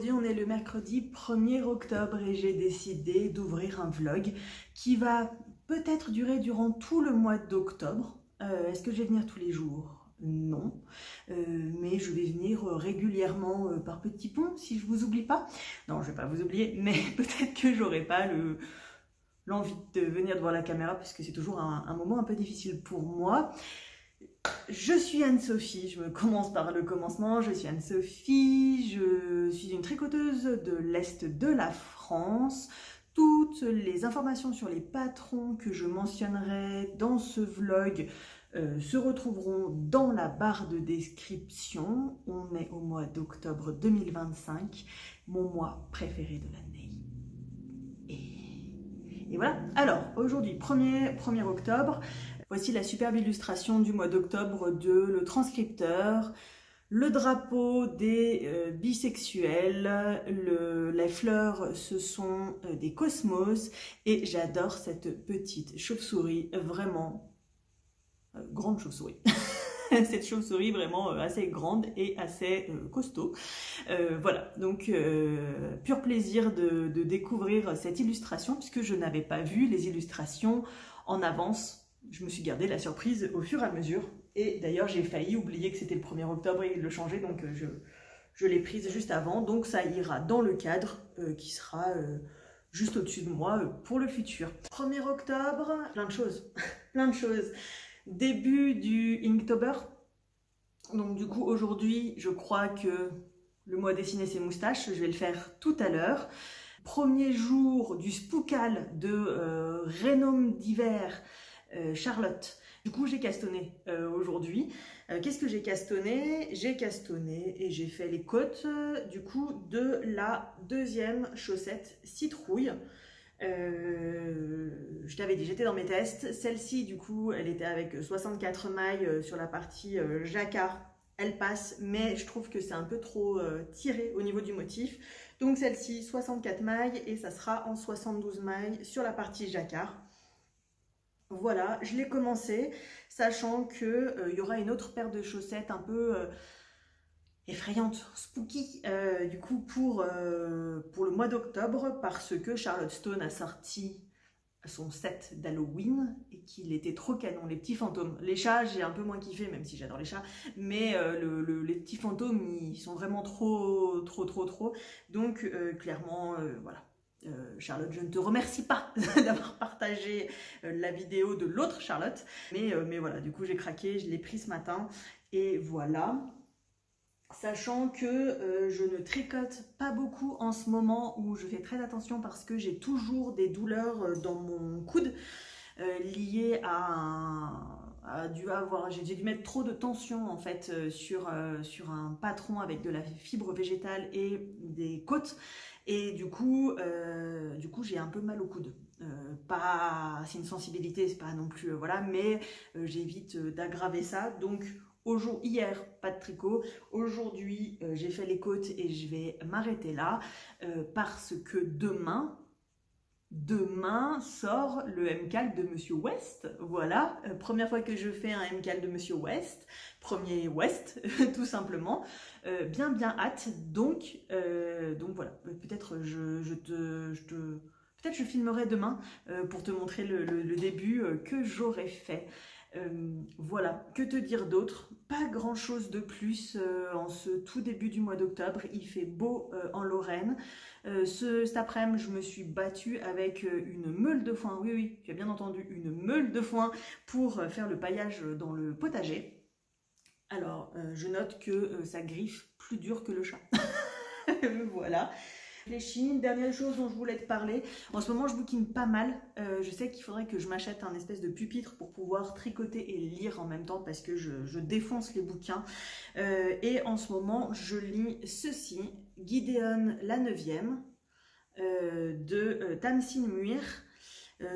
Aujourd'hui, on est le mercredi 1er octobre et j'ai décidé d'ouvrir un vlog qui va peut-être durer durant tout le mois d'octobre. Est-ce que je vais venir tous les jours? Non. Mais je vais venir régulièrement par petits ponts, si je vous oublie pas. Non, je vais pas vous oublier, mais peut-être que j'aurai pas l'envie de venir devant la caméra, puisque c'est toujours un moment un peu difficile pour moi. Je suis Anne-Sophie, je commence par le commencement, je suis Anne-Sophie, je suis une tricoteuse de l'Est de la France. Toutes les informations sur les patrons que je mentionnerai dans ce vlog se retrouveront dans la barre de description. On est au mois d'octobre 2025, mon mois préféré de l'année. Et voilà, alors aujourd'hui 1er octobre, voici la superbe illustration du mois d'octobre de Le Transcripteur, le drapeau des bisexuels, les fleurs ce sont des cosmos et j'adore cette petite chauve-souris, vraiment grande chauve-souris. Cette chauve-souris vraiment assez grande et assez costaud. Voilà, donc pur plaisir de découvrir cette illustration puisque je n'avais pas vu les illustrations en avance. Je me suis gardé la surprise au fur et à mesure. Et d'ailleurs, j'ai failli oublier que c'était le 1er octobre et le changer, donc je l'ai prise juste avant. Donc ça ira dans le cadre qui sera juste au-dessus de moi pour le futur. 1er octobre, plein de choses, plein de choses. Début du Inktober, donc du coup aujourd'hui je crois que le mois dessiner ses moustaches, je vais le faire tout à l'heure. Premier jour du Spookal de Rénome d'hiver Charlotte. Du coup j'ai castonné aujourd'hui. Qu'est-ce que j'ai castonné? J'ai castonné et j'ai fait les côtes du coup de la deuxième chaussette citrouille. Je t'avais dit, j'étais dans mes tests. Celle-ci, du coup, elle était avec 64 mailles sur la partie jacquard. Elle passe, mais je trouve que c'est un peu trop tiré au niveau du motif. Donc celle-ci, 64 mailles et ça sera en 72 mailles sur la partie jacquard. Voilà, je l'ai commencé, sachant qu'il y aura une autre paire de chaussettes un peu effrayante, spooky, du coup pour le mois d'octobre, parce que Charlotte Stone a sorti son set d'Halloween et qu'il était trop canon, les petits fantômes. Les chats, j'ai un peu moins kiffé, même si j'adore les chats, mais les petits fantômes, ils sont vraiment trop. Donc clairement, voilà. Charlotte, je ne te remercie pas d'avoir partagé la vidéo de l'autre Charlotte, mais voilà, du coup j'ai craqué, je l'ai pris ce matin, et voilà. Sachant que je ne tricote pas beaucoup en ce moment, où je fais très attention parce que j'ai toujours des douleurs dans mon coude liées j'ai dû mettre trop de tension en fait sur un patron avec de la fibre végétale et des côtes, et du coup j'ai un peu mal au coude. C'est une sensibilité, c'est pas non plus voilà, mais j'évite d'aggraver ça. Donc hier, pas de tricot. Aujourd'hui, j'ai fait les côtes et je vais m'arrêter là parce que demain sort le M-Calque de Monsieur West. Voilà, première fois que je fais un M-Calque de Monsieur West, premier West, tout simplement. Bien hâte. Donc voilà, peut-être peut-être je filmerai demain pour te montrer le début que j'aurais fait. Voilà, que te dire d'autre? Pas grand chose de plus en ce tout début du mois d'octobre. Il fait beau en Lorraine. Cet après-midi, je me suis battue avec une meule de foin. Oui, tu as bien entendu, une meule de foin pour faire le paillage dans le potager. Alors, je note que ça griffe plus dur que le chat. Voilà. Une dernière chose dont je voulais te parler, en ce moment je bouquine pas mal, je sais qu'il faudrait que je m'achète un espèce de pupitre pour pouvoir tricoter et lire en même temps parce que je défonce les bouquins, et en ce moment je lis ceci, Gideon la 9e de Tamsin Muir.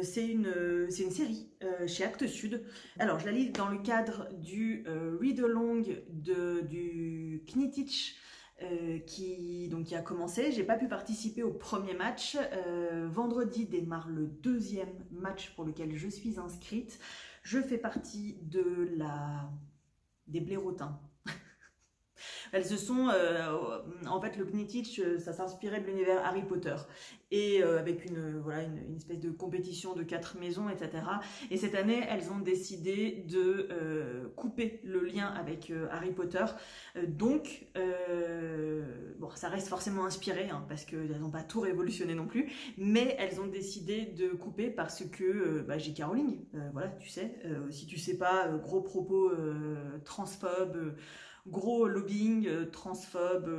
C'est une série chez Actes Sud. Alors je la lis dans le cadre du read-along du Knittich qui a commencé. J'ai pas pu participer au premier match. Vendredi démarre le deuxième match pour lequel je suis inscrite. Je fais partie des blaireautins. Elles se sont, en fait, le Knittich, ça s'inspirait de l'univers Harry Potter, et avec voilà, une espèce de compétition de 4 maisons, etc. Et cette année, elles ont décidé de couper le lien avec Harry Potter. Donc, bon, ça reste forcément inspiré, hein, parce qu'elles n'ont pas tout révolutionné non plus, mais elles ont décidé de couper parce que J.K. Rowling, voilà, tu sais, si tu sais pas, gros propos transphobes, gros lobbying transphobe,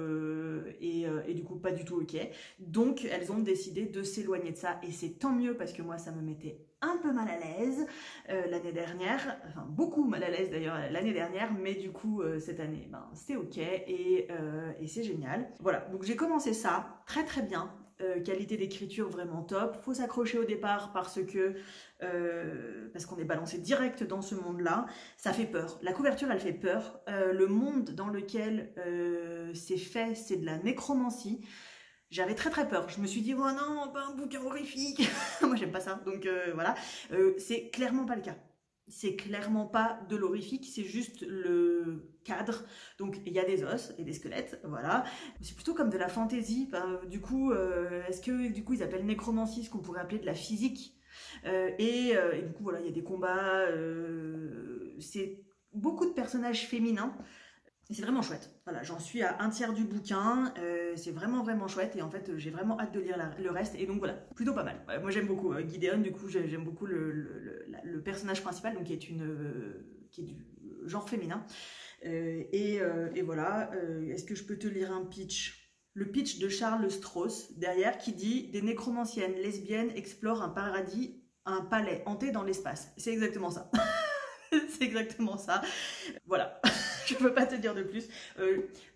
et du coup pas du tout ok. Donc elles ont décidé de s'éloigner de ça, et c'est tant mieux parce que moi ça me mettait un peu mal à l'aise l'année dernière, enfin beaucoup mal à l'aise d'ailleurs l'année dernière, mais du coup cette année c'est ok, et c'est génial. Voilà, donc j'ai commencé ça très très bien. Qualité d'écriture vraiment top. Faut s'accrocher au départ parce qu'on est balancé direct dans ce monde-là. Ça fait peur. La couverture, elle fait peur. Le monde dans lequel c'est fait, c'est de la nécromancie. J'avais très très peur. Je me suis dit, oh non, pas un bouquin horrifique. Moi, j'aime pas ça. Donc voilà. C'est clairement pas le cas. C'est clairement pas de l'horrifique, c'est juste le cadre. Donc il y a des os et des squelettes, voilà. C'est plutôt comme de la fantaisie. Du coup, est-ce que du coup ils appellent nécromancie ce qu'on pourrait appeler de la physique, et du coup voilà, il y a des combats. C'est beaucoup de personnages féminins. C'est vraiment chouette. Voilà, j'en suis à un tiers du bouquin. C'est vraiment vraiment chouette, et en fait j'ai vraiment hâte de lire le reste. Et donc voilà, plutôt pas mal. Moi j'aime beaucoup Gideon. Du coup j'aime beaucoup le personnage principal, donc qui est du genre féminin. Et voilà. Est-ce que je peux te lire un pitch? Le pitch de Charles Strauss derrière, qui dit: des nécromanciennes lesbiennes explorent un palais hanté dans l'espace. C'est exactement ça. C'est exactement ça. Voilà. Je peux pas te dire de plus.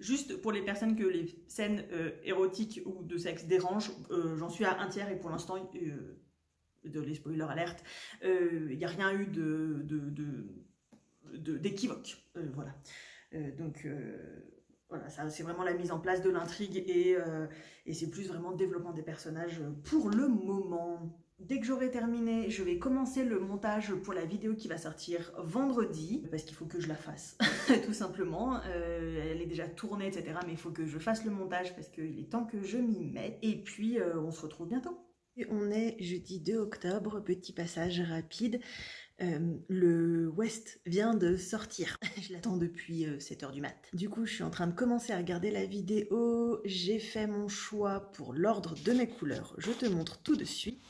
Juste pour les personnes que les scènes érotiques ou de sexe dérangent, j'en suis à un tiers, et pour l'instant, de les spoilers alerte, il n'y a rien eu d'équivoque. Voilà. Donc voilà, ça c'est vraiment la mise en place de l'intrigue, et c'est plus vraiment le développement des personnages pour le moment. Dès que j'aurai terminé, je vais commencer le montage pour la vidéo qui va sortir vendredi, parce qu'il faut que je la fasse, tout simplement. Elle est déjà tournée, etc. Mais il faut que je fasse le montage parce qu'il est temps que je m'y mette. Et puis, on se retrouve bientôt. Et on est jeudi 2 octobre, petit passage rapide. Le West vient de sortir. Je l'attends depuis 7h du mat. Du coup, je suis en train de commencer à regarder la vidéo. J'ai fait mon choix pour l'ordre de mes couleurs. Je te montre tout de suite.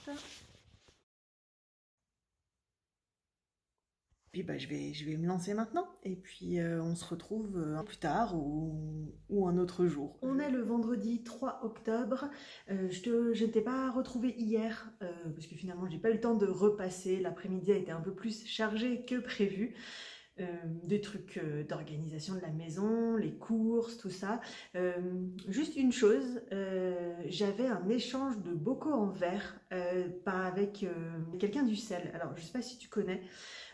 Puis je vais me lancer maintenant, et puis on se retrouve plus tard ou un autre jour. On est le vendredi 3 octobre. Je ne t'ai pas retrouvée hier parce que finalement j'ai pas eu le temps de repasser. L'après-midi a été un peu plus chargé que prévu. Des trucs d'organisation de la maison, les courses, tout ça. Juste une chose, j'avais un échange de bocaux en verre avec quelqu'un du sel. Alors je sais pas si tu connais.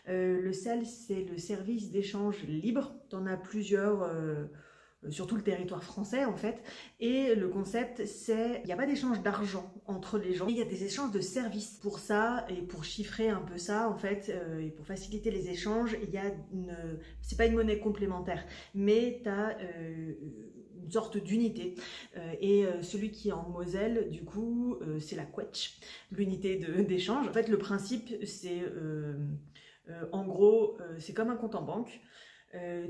Le sel, c'est le service d'échange libre. T'en as plusieurs sur tout le territoire français en fait, et le concept c'est, il n'y a pas d'échange d'argent entre les gens, il y a des échanges de services. Pour ça, et pour chiffrer un peu ça en fait, et pour faciliter les échanges, il y a c'est pas une monnaie complémentaire, mais tu as une sorte d'unité, et celui qui est en Moselle du coup c'est la Quetch, l'unité d'échange. En fait le principe c'est en gros c'est comme un compte en banque.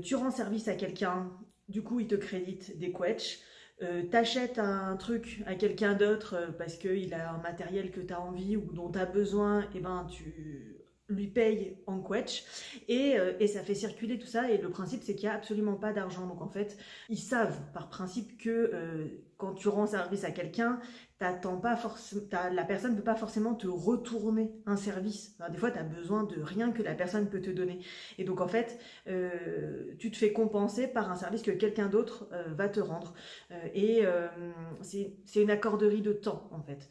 Tu rends service à quelqu'un, du coup il te crédite des quetch. T'achètes un truc à quelqu'un d'autre parce qu'il a un matériel que tu as envie ou dont tu as besoin, et ben tu lui payes en quetch, et ça fait circuler tout ça. Et le principe c'est qu'il n'y a absolument pas d'argent. Donc en fait ils savent par principe que quand tu rends service à quelqu'un, la personne ne peut pas forcément te retourner un service. Alors, des fois, tu as besoin de rien que la personne peut te donner. Et donc, en fait, tu te fais compenser par un service que quelqu'un d'autre va te rendre. C'est une accorderie de temps, en fait.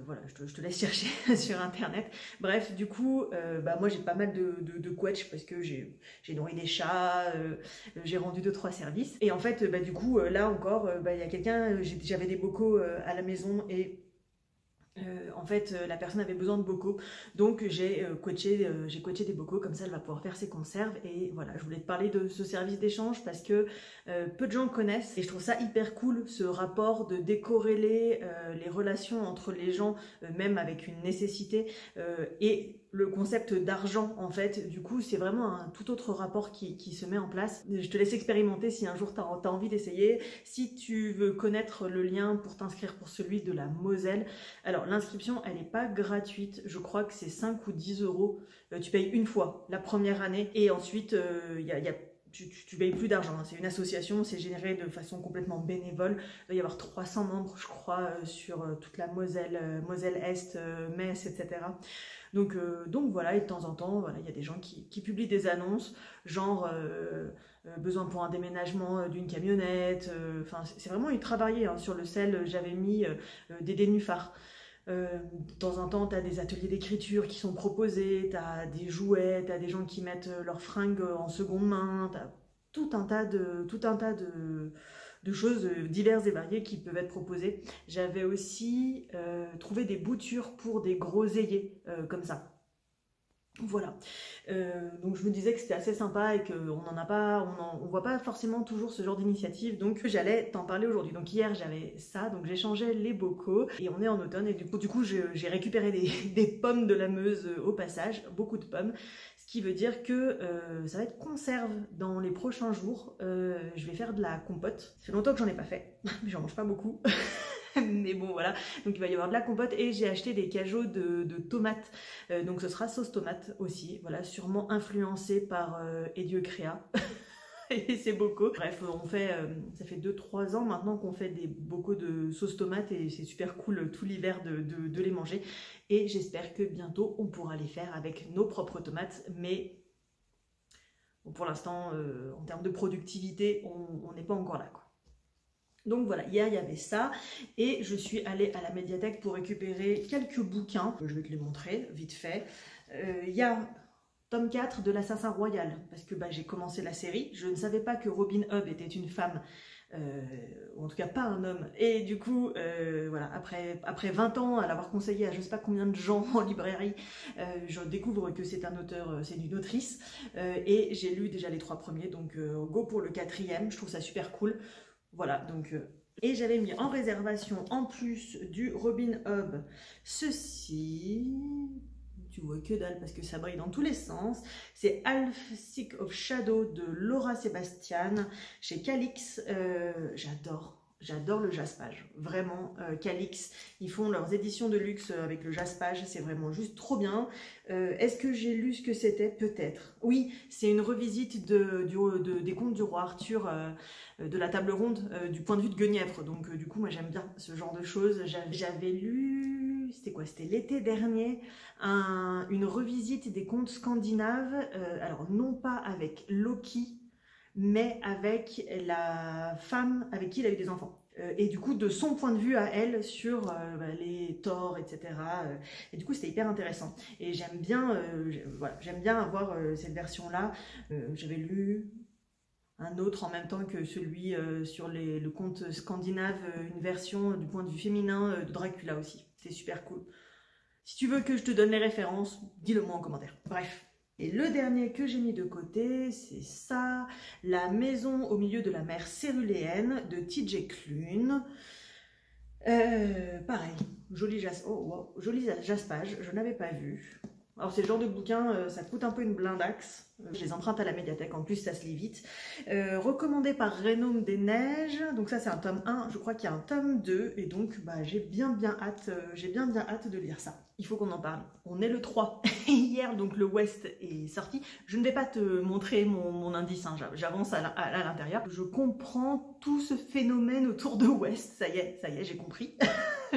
Voilà, je te laisse chercher sur Internet. Bref, du coup, moi, j'ai pas mal de quetch parce que j'ai nourri des chats, j'ai rendu 2-3 services. Et en fait, du coup, là encore, il y a quelqu'un, j'avais des bocaux à la maison, et En fait, la personne avait besoin de bocaux, donc j'ai coaché des bocaux, comme ça elle va pouvoir faire ses conserves. Et voilà, je voulais te parler de ce service d'échange parce que peu de gens connaissent, et je trouve ça hyper cool, ce rapport de décorréler les relations entre les gens, même avec une nécessité, et le concept d'argent. En fait, du coup, c'est vraiment un tout autre rapport qui se met en place. Je te laisse expérimenter si un jour tu as envie d'essayer. Si tu veux connaître le lien pour t'inscrire pour celui de la Moselle, alors l'inscription, elle n'est pas gratuite. Je crois que c'est 5 ou 10 euros. Tu payes une fois la première année, et ensuite, tu payes plus d'argent. C'est une association, c'est géré de façon complètement bénévole. Il doit y avoir 300 membres, je crois, sur toute la Moselle, Moselle-Est, Metz, etc. Donc voilà, et de temps en temps, voilà, il y a des gens qui publient des annonces, genre besoin pour un déménagement d'une camionnette. Enfin, c'est vraiment ultra varié. Hein. Sur le sel, j'avais mis des nénuphars. De temps en temps, tu as des ateliers d'écriture qui sont proposés, tu as des jouets, tu as des gens qui mettent leurs fringues en seconde main, tu as tout un tas de choses diverses et variées qui peuvent être proposées. J'avais aussi trouvé des boutures pour des groseilliers comme ça. Voilà, donc je me disais que c'était assez sympa et qu'on on voit pas forcément toujours ce genre d'initiative, donc j'allais t'en parler aujourd'hui. Donc hier j'avais ça, donc j'échangeais les bocaux, et on est en automne, et du coup j'ai récupéré des pommes de la Meuse au passage, beaucoup de pommes, ce qui veut dire que ça va être conserve dans les prochains jours. Je vais faire de la compote, ça fait longtemps que j'en ai pas fait, mais j'en mange pas beaucoup. Mais bon voilà, donc il va y avoir de la compote, et j'ai acheté des cajots de tomates, donc ce sera sauce tomate aussi, voilà, sûrement influencé par Edieu Créa et ses bocaux. Bref, ça fait 2-3 ans maintenant qu'on fait des bocaux de sauce tomate, et c'est super cool tout l'hiver de les manger, et j'espère que bientôt on pourra les faire avec nos propres tomates, mais bon, pour l'instant en termes de productivité on n'est pas encore là, quoi. Donc voilà, hier il y avait ça, et je suis allée à la médiathèque pour récupérer quelques bouquins. Je vais te les montrer vite fait. Il y a tome 4 de l'Assassin Royal, parce que j'ai commencé la série. Je ne savais pas que Robin Hood était une femme, ou en tout cas pas un homme. Et du coup, voilà, après 20 ans, à l'avoir conseillé à je sais pas combien de gens en librairie, je découvre que c'est un auteur, c'est une autrice, et j'ai lu déjà les 3 premiers, donc go pour le 4e, je trouve ça super cool. Voilà, donc, et j'avais mis en réservation, en plus du Robin Hood, ceci, tu vois que dalle parce que ça brille dans tous les sens, c'est Half Sick of Shadow de Laura Sébastien, chez Calix. J'adore le jaspage, vraiment. Calix, ils font leurs éditions de luxe avec le jaspage, c'est vraiment juste trop bien. Est-ce que j'ai lu ce que c'était? Peut-être. Oui, c'est une revisite des contes du roi Arthur, de la table ronde, du point de vue de Guenièvre. Donc du coup, moi j'aime bien ce genre de choses. J'avais lu, c'était quoi? C'était l'été dernier, une revisite des contes scandinaves, alors non pas avec Loki, mais avec la femme avec qui il a eu des enfants. Et du coup, de son point de vue à elle sur les torts, etc. Et du coup, c'était hyper intéressant. Et j'aime bien, voilà, j'aime bien avoir cette version-là. J'avais lu un autre en même temps que celui sur le conte scandinave, une version du point de vue féminin de Dracula aussi. C'était super cool. Si tu veux que je te donne les références, dis-le moi en commentaire. Bref. Et le dernier que j'ai mis de côté, c'est ça, La maison au milieu de la mer céruléenne de TJ Klune. Pareil, joli jaspage, je n'avais pas vu. Alors c'est le genre de bouquin, ça coûte un peu une blindaxe. Je les emprunte à la médiathèque, en plus ça se lit vite. Recommandé par Rénome des Neiges, donc ça c'est un tome 1, je crois qu'il y a un tome 2, et donc j'ai bien hâte de lire ça. Il faut qu'on en parle. On est le 3. Hier, donc le West est sorti. Je ne vais pas te montrer mon indice, hein. J'avance à l'intérieur. Je comprends tout ce phénomène autour de West. Ça y est, j'ai compris.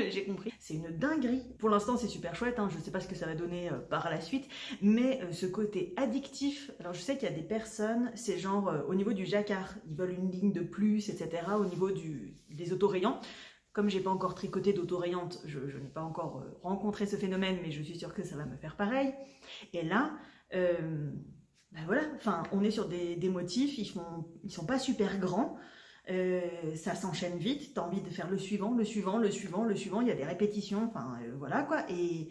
J'ai compris. C'est une dinguerie. Pour l'instant, c'est super chouette, hein. Je ne sais pas ce que ça va donner par la suite, mais ce côté addictif, alors je sais qu'il y a des personnes, c'est genre au niveau du jacquard, ils veulent une ligne de plus, etc. Au niveau des autorayants. Comme j'ai pas encore tricoté d'autorayante, je n'ai pas encore rencontré ce phénomène, mais je suis sûre que ça va me faire pareil. Et là, voilà, enfin, on est sur des motifs, ils sont pas super grands, Ça s'enchaîne vite, t'as envie de faire le suivant, le suivant, le suivant, le suivant, il y a des répétitions, enfin voilà quoi, et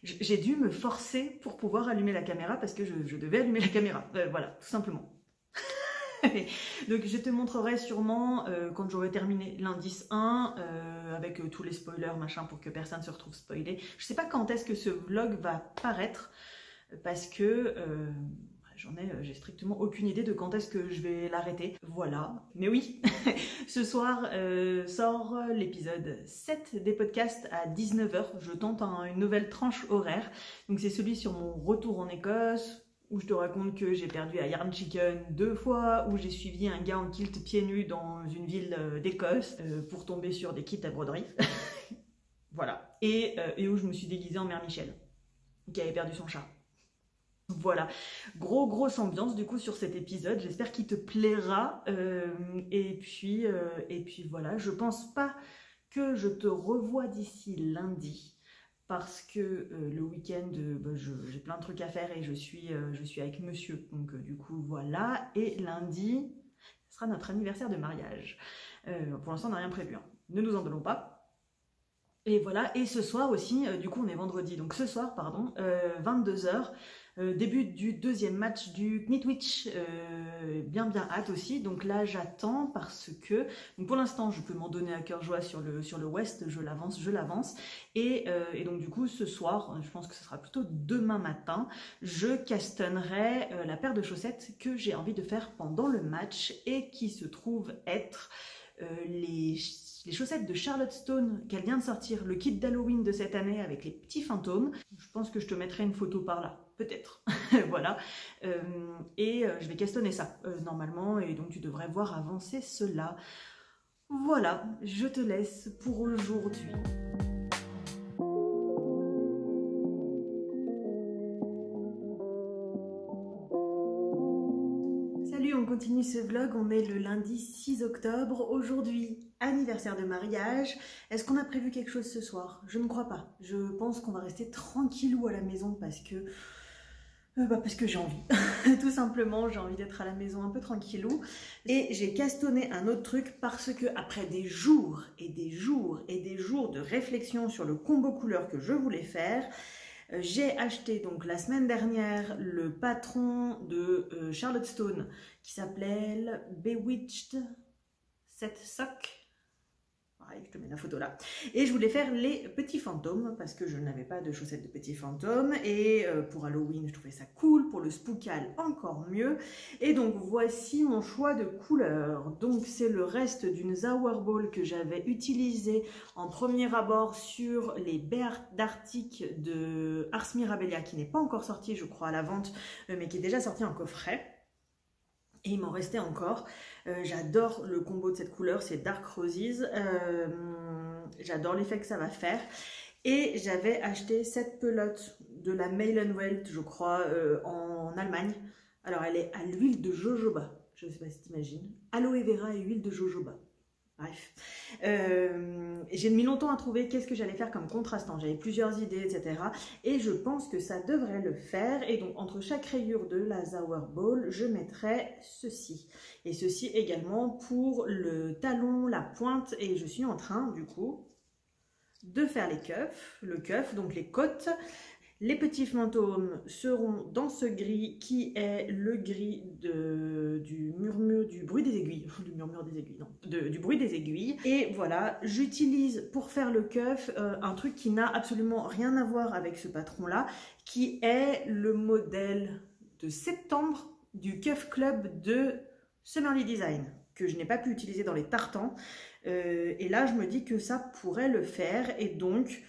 j'ai dû me forcer pour pouvoir allumer la caméra parce que je devais allumer la caméra, voilà, tout simplement. Donc je te montrerai sûrement quand j'aurai terminé l'indice 1 avec tous les spoilers machin pour que personne se retrouve spoilé. Je sais pas quand est-ce que ce vlog va paraître parce que j'ai strictement aucune idée de quand est-ce que je vais l'arrêter. Voilà, mais oui, ce soir sort l'épisode 7 des podcasts à 19 h. Je tente une nouvelle tranche horaire. Donc c'est celui sur mon retour en Écosse, où je te raconte que j'ai perdu à Yarn Chicken 2 fois, où j'ai suivi un gars en kilt pieds nus dans une ville d'Écosse pour tomber sur des kits à broderie. Voilà. Et où je me suis déguisée en Mère Michel, qui avait perdu son chat. Voilà, grosse ambiance du coup sur cet épisode, j'espère qu'il te plaira, et puis voilà, je pense pas que je te revois d'ici lundi, parce que le week-end, j'ai plein de trucs à faire et je suis avec monsieur, donc du coup voilà, et lundi, ce sera notre anniversaire de mariage. Pour l'instant on n'a rien prévu, hein. Ne nous en donnons pas. Et voilà, et ce soir aussi, du coup on est vendredi, donc ce soir, pardon, 22 h, début du deuxième match du Knitwich, bien hâte aussi, donc là j'attends parce que, donc pour l'instant je peux m'en donner à cœur joie sur le West, je l'avance, et donc du coup ce soir, je pense que ce sera plutôt demain matin, je castonnerai la paire de chaussettes que j'ai envie de faire pendant le match et qui se trouve être les chaussettes de Charlotte Stone qu'elle vient de sortir, le kit d'Halloween de cette année avec les petits fantômes. Je pense que je te mettrai une photo par là, peut-être. Voilà. Je vais castonner ça normalement, et donc tu devrais voir avancer cela. Voilà, je te laisse pour aujourd'hui. On continue ce vlog, on est le lundi 6 octobre, aujourd'hui anniversaire de mariage. Est-ce qu'on a prévu quelque chose ce soir? Je ne crois pas, je pense qu'on va rester tranquillou à la maison parce que j'ai envie, tout simplement j'ai envie d'être à la maison un peu tranquillou. Et j'ai castonné un autre truc parce que après des jours et des jours et des jours de réflexion sur le combo couleur que je voulais faire, j'ai acheté donc la semaine dernière le patron de Charlotte Stone qui s'appelle Bewitched Set Sock. Pareil, je te mets la photo là. Et je voulais faire les petits fantômes parce que je n'avais pas de chaussettes de petits fantômes. Et pour Halloween, je trouvais ça cool. Pour le spookal, encore mieux. Et donc voici mon choix de couleur. Donc c'est le reste d'une Zower Ball que j'avais utilisé en premier abord sur les baies d'Arctic de Ars Mirabilia qui n'est pas encore sorti, je crois, à la vente, mais qui est déjà sorti en coffret. Et il m'en restait encore. J'adore le combo de cette couleur, c'est Dark Roses. J'adore l'effet que ça va faire. Et j'avais acheté cette pelote de la Mail & Welt, je crois, en Allemagne. Alors elle est à l'huile de jojoba. Je ne sais pas si tu imagines. Aloe vera et huile de jojoba. Bref, j'ai mis longtemps à trouver qu'est-ce que j'allais faire comme contrastant. J'avais plusieurs idées, etc. Et je pense que ça devrait le faire. Et donc, entre chaque rayure de la Zower Ball, je mettrai ceci. Et ceci également pour le talon, la pointe. Et je suis en train, du coup, de faire les cuffs, le cuff, donc les côtes. Les petits fantômes seront dans ce gris qui est le gris du bruit des aiguilles. Du murmure des aiguilles, non. Du bruit des aiguilles. Et voilà, j'utilise pour faire le cuff un truc qui n'a absolument rien à voir avec ce patron-là, qui est le modèle de septembre du Cuff Club de Summerly Design, que je n'ai pas pu utiliser dans les tartans. Et là, je me dis que ça pourrait le faire. Et donc,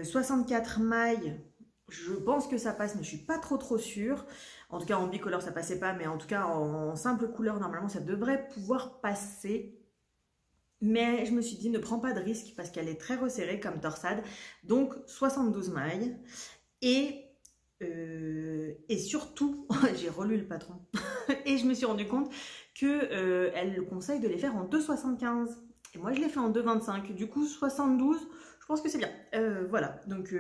64 mailles. Je pense que ça passe, mais je suis pas trop sûre. En tout cas, en bicolore, ça passait pas, mais en tout cas, en simple couleur, normalement, ça devrait pouvoir passer. Mais je me suis dit, ne prends pas de risque parce qu'elle est très resserrée comme torsade. Donc, 72 mailles. Et surtout, j'ai relu le patron et je me suis rendu compte qu'elle conseille de les faire en 2,75. Et moi, je l'ai fait en 2,25. Du coup, 72, je pense que c'est bien. Voilà, donc...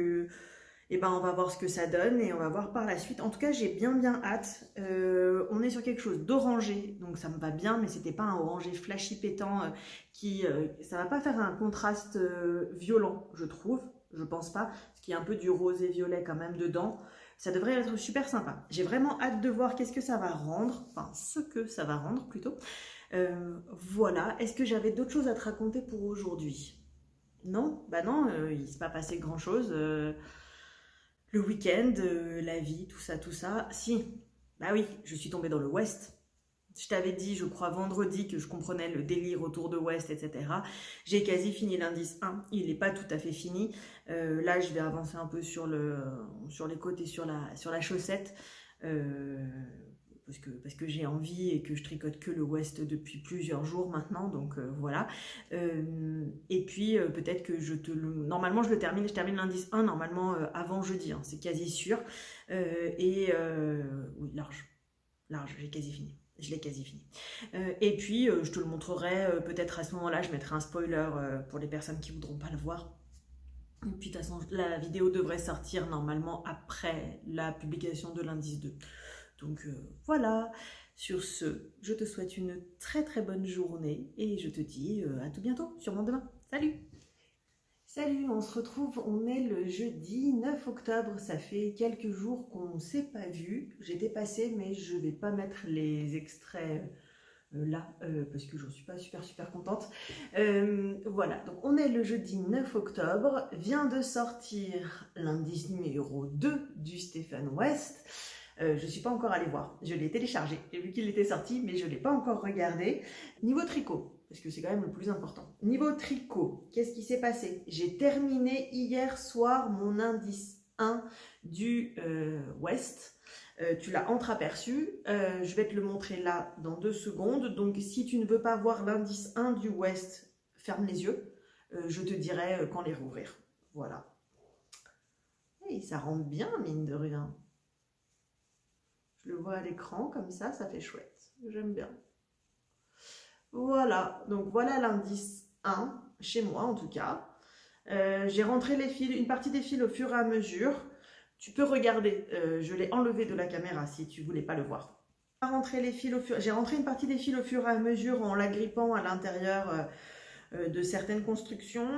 et ben on va voir ce que ça donne et on va voir par la suite. En tout cas, j'ai bien hâte. On est sur quelque chose d'orangé, donc ça me va bien, mais c'était pas un orangé flashy pétant ça va pas faire un contraste violent, je trouve. Je pense pas, parce qu'il y a un peu du rose et violet quand même dedans. Ça devrait être super sympa. J'ai vraiment hâte de voir qu'est-ce que ça va rendre, enfin ce que ça va rendre plutôt. Voilà. Est-ce que j'avais d'autres choses à te raconter pour aujourd'hui? Non, bah non, il ne s'est pas passé grand-chose. Le week-end, la vie, tout ça. Si, bah oui, je suis tombée dans le West. Je t'avais dit, je crois, vendredi que je comprenais le délire autour de West, etc. J'ai quasi fini l'indice 1. Il n'est pas tout à fait fini. Là, je vais avancer un peu sur les côtés, sur la chaussette. Parce que j'ai envie et que je tricote que le West depuis plusieurs jours maintenant, donc voilà. Et puis peut-être que normalement je termine l'indice 1 normalement avant jeudi, hein, c'est quasi sûr. Oui, large, j'ai quasi fini. Je l'ai quasi fini. Et puis je te le montrerai peut-être à ce moment-là, je mettrai un spoiler pour les personnes qui ne voudront pas le voir. Et puis de toute façon, la vidéo devrait sortir normalement après la publication de l'indice 2. Donc voilà, sur ce, je te souhaite une très bonne journée et je te dis à tout bientôt, sûrement demain. Salut! Salut, on se retrouve, on est le jeudi 9 octobre, ça fait quelques jours qu'on ne s'est pas vu. J'étais passée mais je ne vais pas mettre les extraits là parce que j'en suis pas super contente. Voilà, donc on est le jeudi 9 octobre, vient de sortir l'indice numéro 2 du Stephen West. Je ne suis pas encore allée voir, je l'ai téléchargé, j'ai vu qu'il était sorti, mais je ne l'ai pas encore regardé. Niveau tricot, parce que c'est quand même le plus important. Niveau tricot, qu'est-ce qui s'est passé? J'ai terminé hier soir mon indice 1 du West. Tu l'as entreaperçu, je vais te le montrer là dans 2 secondes. Donc si tu ne veux pas voir l'indice 1 du West, ferme les yeux, je te dirai quand les rouvrir. Voilà. Et ça rentre bien, mine de rien. Je le vois à l'écran, comme ça fait chouette. J'aime bien. Voilà, donc voilà l'indice 1, chez moi en tout cas. J'ai rentré les fils, une partie des fils au fur et à mesure. Tu peux regarder, je l'ai enlevé de la caméra si tu voulais pas le voir. J'ai rentré une partie des fils au fur et à mesure en l'agrippant à l'intérieur de certaines constructions.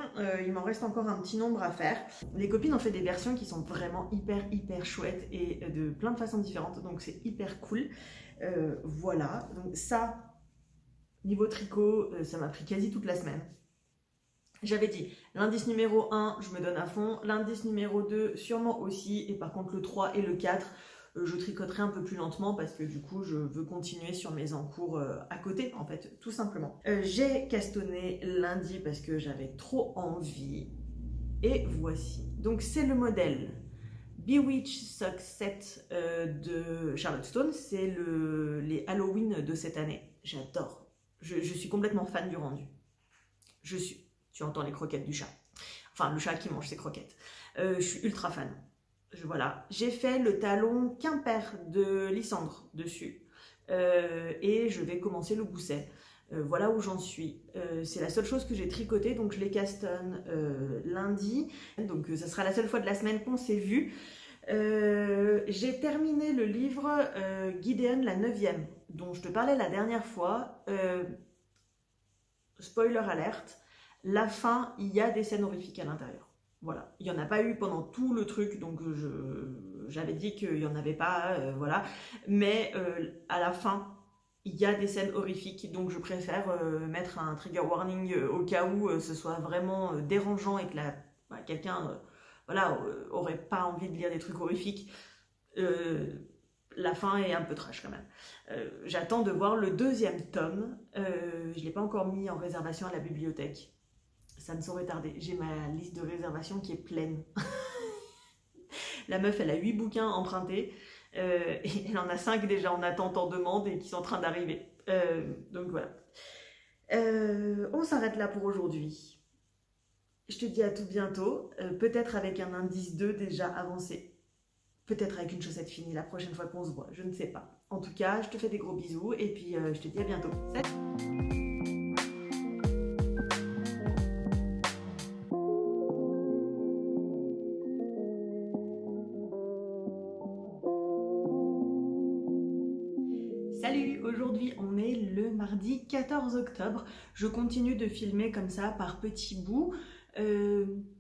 Il m'en reste encore un petit nombre à faire. Les copines ont fait des versions qui sont vraiment hyper chouettes et de plein de façons différentes, donc c'est hyper cool. Voilà, donc ça, niveau tricot, ça m'a pris quasi toute la semaine. J'avais dit, l'indice numéro 1, je me donne à fond, l'indice numéro 2, sûrement aussi, et par contre le 3 et le 4, je tricoterai un peu plus lentement parce que du coup je veux continuer sur mes encours à côté en fait, tout simplement. J'ai castonné lundi parce que j'avais trop envie et voici. Donc c'est le modèle Bewitch Sock Set de Charlotte Stone, c'est les Halloween de cette année. J'adore, je suis complètement fan du rendu. Tu entends les croquettes du chat, enfin le chat qui mange ses croquettes. Je suis ultra fan. Voilà, j'ai fait le talon Quimper de Lysandre dessus et je vais commencer le gousset. Voilà où j'en suis. C'est la seule chose que j'ai tricoté, donc je les castonne lundi. Donc ça sera la seule fois de la semaine qu'on s'est vu. J'ai terminé le livre Gideon la 9e, dont je te parlais la dernière fois. Spoiler alerte, la fin, il y a des scènes horrifiques à l'intérieur. Voilà, il n'y en a pas eu pendant tout le truc, donc j'avais dit qu'il n'y en avait pas, voilà. Mais à la fin, il y a des scènes horrifiques, donc je préfère mettre un trigger warning au cas où ce soit vraiment dérangeant et que quelqu'un aurait pas envie de lire des trucs horrifiques. La fin est un peu trash quand même. J'attends de voir le 2e tome, je ne l'ai pas encore mis en réservation à la bibliothèque. Ça ne saurait tarder. J'ai ma liste de réservation qui est pleine. La meuf, elle a 8 bouquins empruntés. Et elle en a 5 déjà en attente, en demande et qui sont en train d'arriver. Donc voilà. On s'arrête là pour aujourd'hui. Je te dis à tout bientôt. Peut-être avec un indice 2 déjà avancé. Peut-être avec une chaussette finie la prochaine fois qu'on se voit. Je ne sais pas. En tout cas, je te fais des gros bisous. Et puis, je te dis à bientôt. Salut! Aujourd'hui on est le mardi 14 octobre. Je continue de filmer comme ça par petits bouts.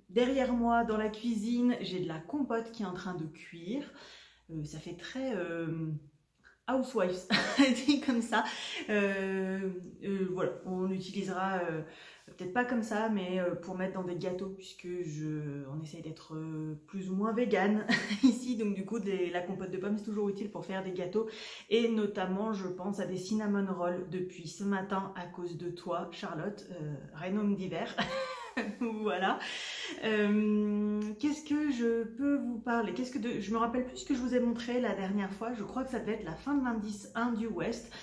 Derrière moi dans la cuisine j'ai de la compote qui est en train de cuire. Ça fait très housewives dit comme ça. Voilà, on l'utilisera peut-être pas comme ça, mais pour mettre dans des gâteaux, puisque on essaye d'être plus ou moins vegan ici, donc du coup la compote de pommes c'est toujours utile pour faire des gâteaux, et notamment je pense à des cinnamon rolls depuis ce matin à cause de toi Charlotte, Rhinum d'hiver. Voilà. Qu'est-ce que je peux vous parler? Je me rappelle plus ce que je vous ai montré la dernière fois. Je crois que ça devait être la fin de l'indice 1 du West.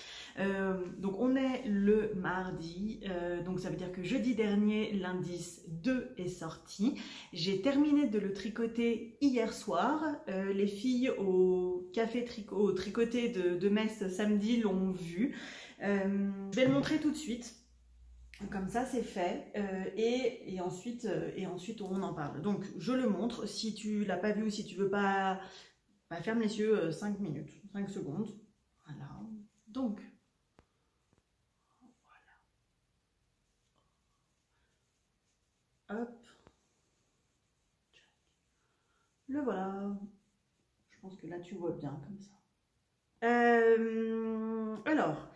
Donc on est le mardi, donc ça veut dire que jeudi dernier l'indice 2 est sorti. J'ai terminé de le tricoter hier soir. Les filles au café tricoté de Metz samedi l'ont vu. Je vais le montrer tout de suite. Comme ça c'est fait, et ensuite on en parle. Donc je le montre, si tu l'as pas vu ou si tu veux pas, ferme les yeux 5 minutes, 5 secondes. Voilà, donc voilà. Hop. Le voilà. Je pense que là tu vois bien comme ça. Alors,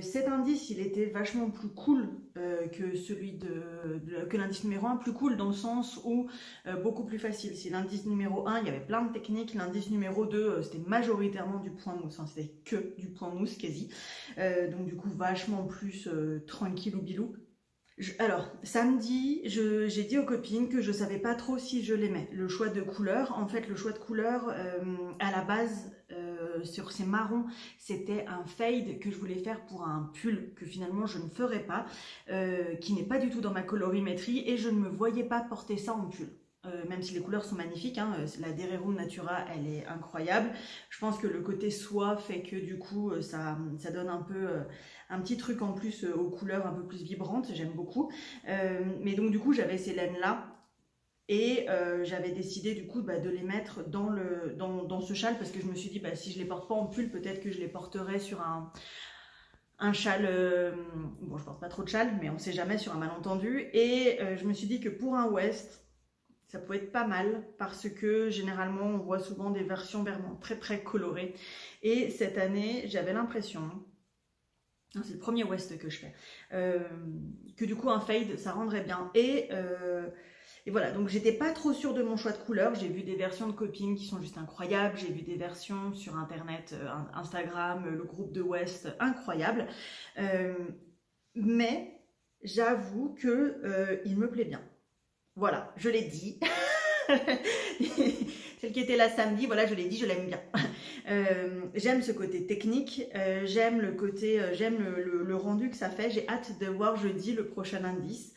cet indice, il était vachement plus cool que celui que l'indice numéro 1, plus cool dans le sens où beaucoup plus facile. Si l'indice numéro 1, il y avait plein de techniques, l'indice numéro 2, c'était majoritairement du point mousse, enfin c'était que du point mousse quasi. Donc du coup, vachement plus tranquille ou bilou. Alors, samedi, j'ai dit aux copines que je savais pas trop si je l'aimais. Le choix de couleur, en fait, le choix de couleur, à la base, sur ces marrons, c'était un fade que je voulais faire pour un pull que finalement je ne ferais pas, qui n'est pas du tout dans ma colorimétrie, et je ne me voyais pas porter ça en pull. Même si les couleurs sont magnifiques, hein, la Dererum Natura elle est incroyable. Je pense que le côté soie fait que du coup ça donne un peu un petit truc en plus aux couleurs un peu plus vibrantes, j'aime beaucoup. Mais donc du coup j'avais ces laines là et j'avais décidé du coup de les mettre dans ce châle, parce que je me suis dit si je les porte pas en pull, peut-être que je les porterai sur un châle, bon je porte pas trop de châle mais on sait jamais, sur un malentendu, et je me suis dit que pour un West ça pouvait être pas mal, parce que généralement on voit souvent des versions vraiment très colorées, et cette année j'avais l'impression, c'est le premier West que je fais, que du coup un fade ça rendrait bien, et voilà, donc j'étais pas trop sûre de mon choix de couleur. J'ai vu des versions de copines qui sont juste incroyables, j'ai vu des versions sur internet, Instagram, le groupe de West, incroyable, mais j'avoue que il me plaît bien. Voilà, je l'ai dit. Celle qui était là samedi, voilà, je l'ai dit, je l'aime bien. J'aime ce côté technique, j'aime le côté, j'aime le rendu que ça fait. J'ai hâte de voir jeudi le prochain indice.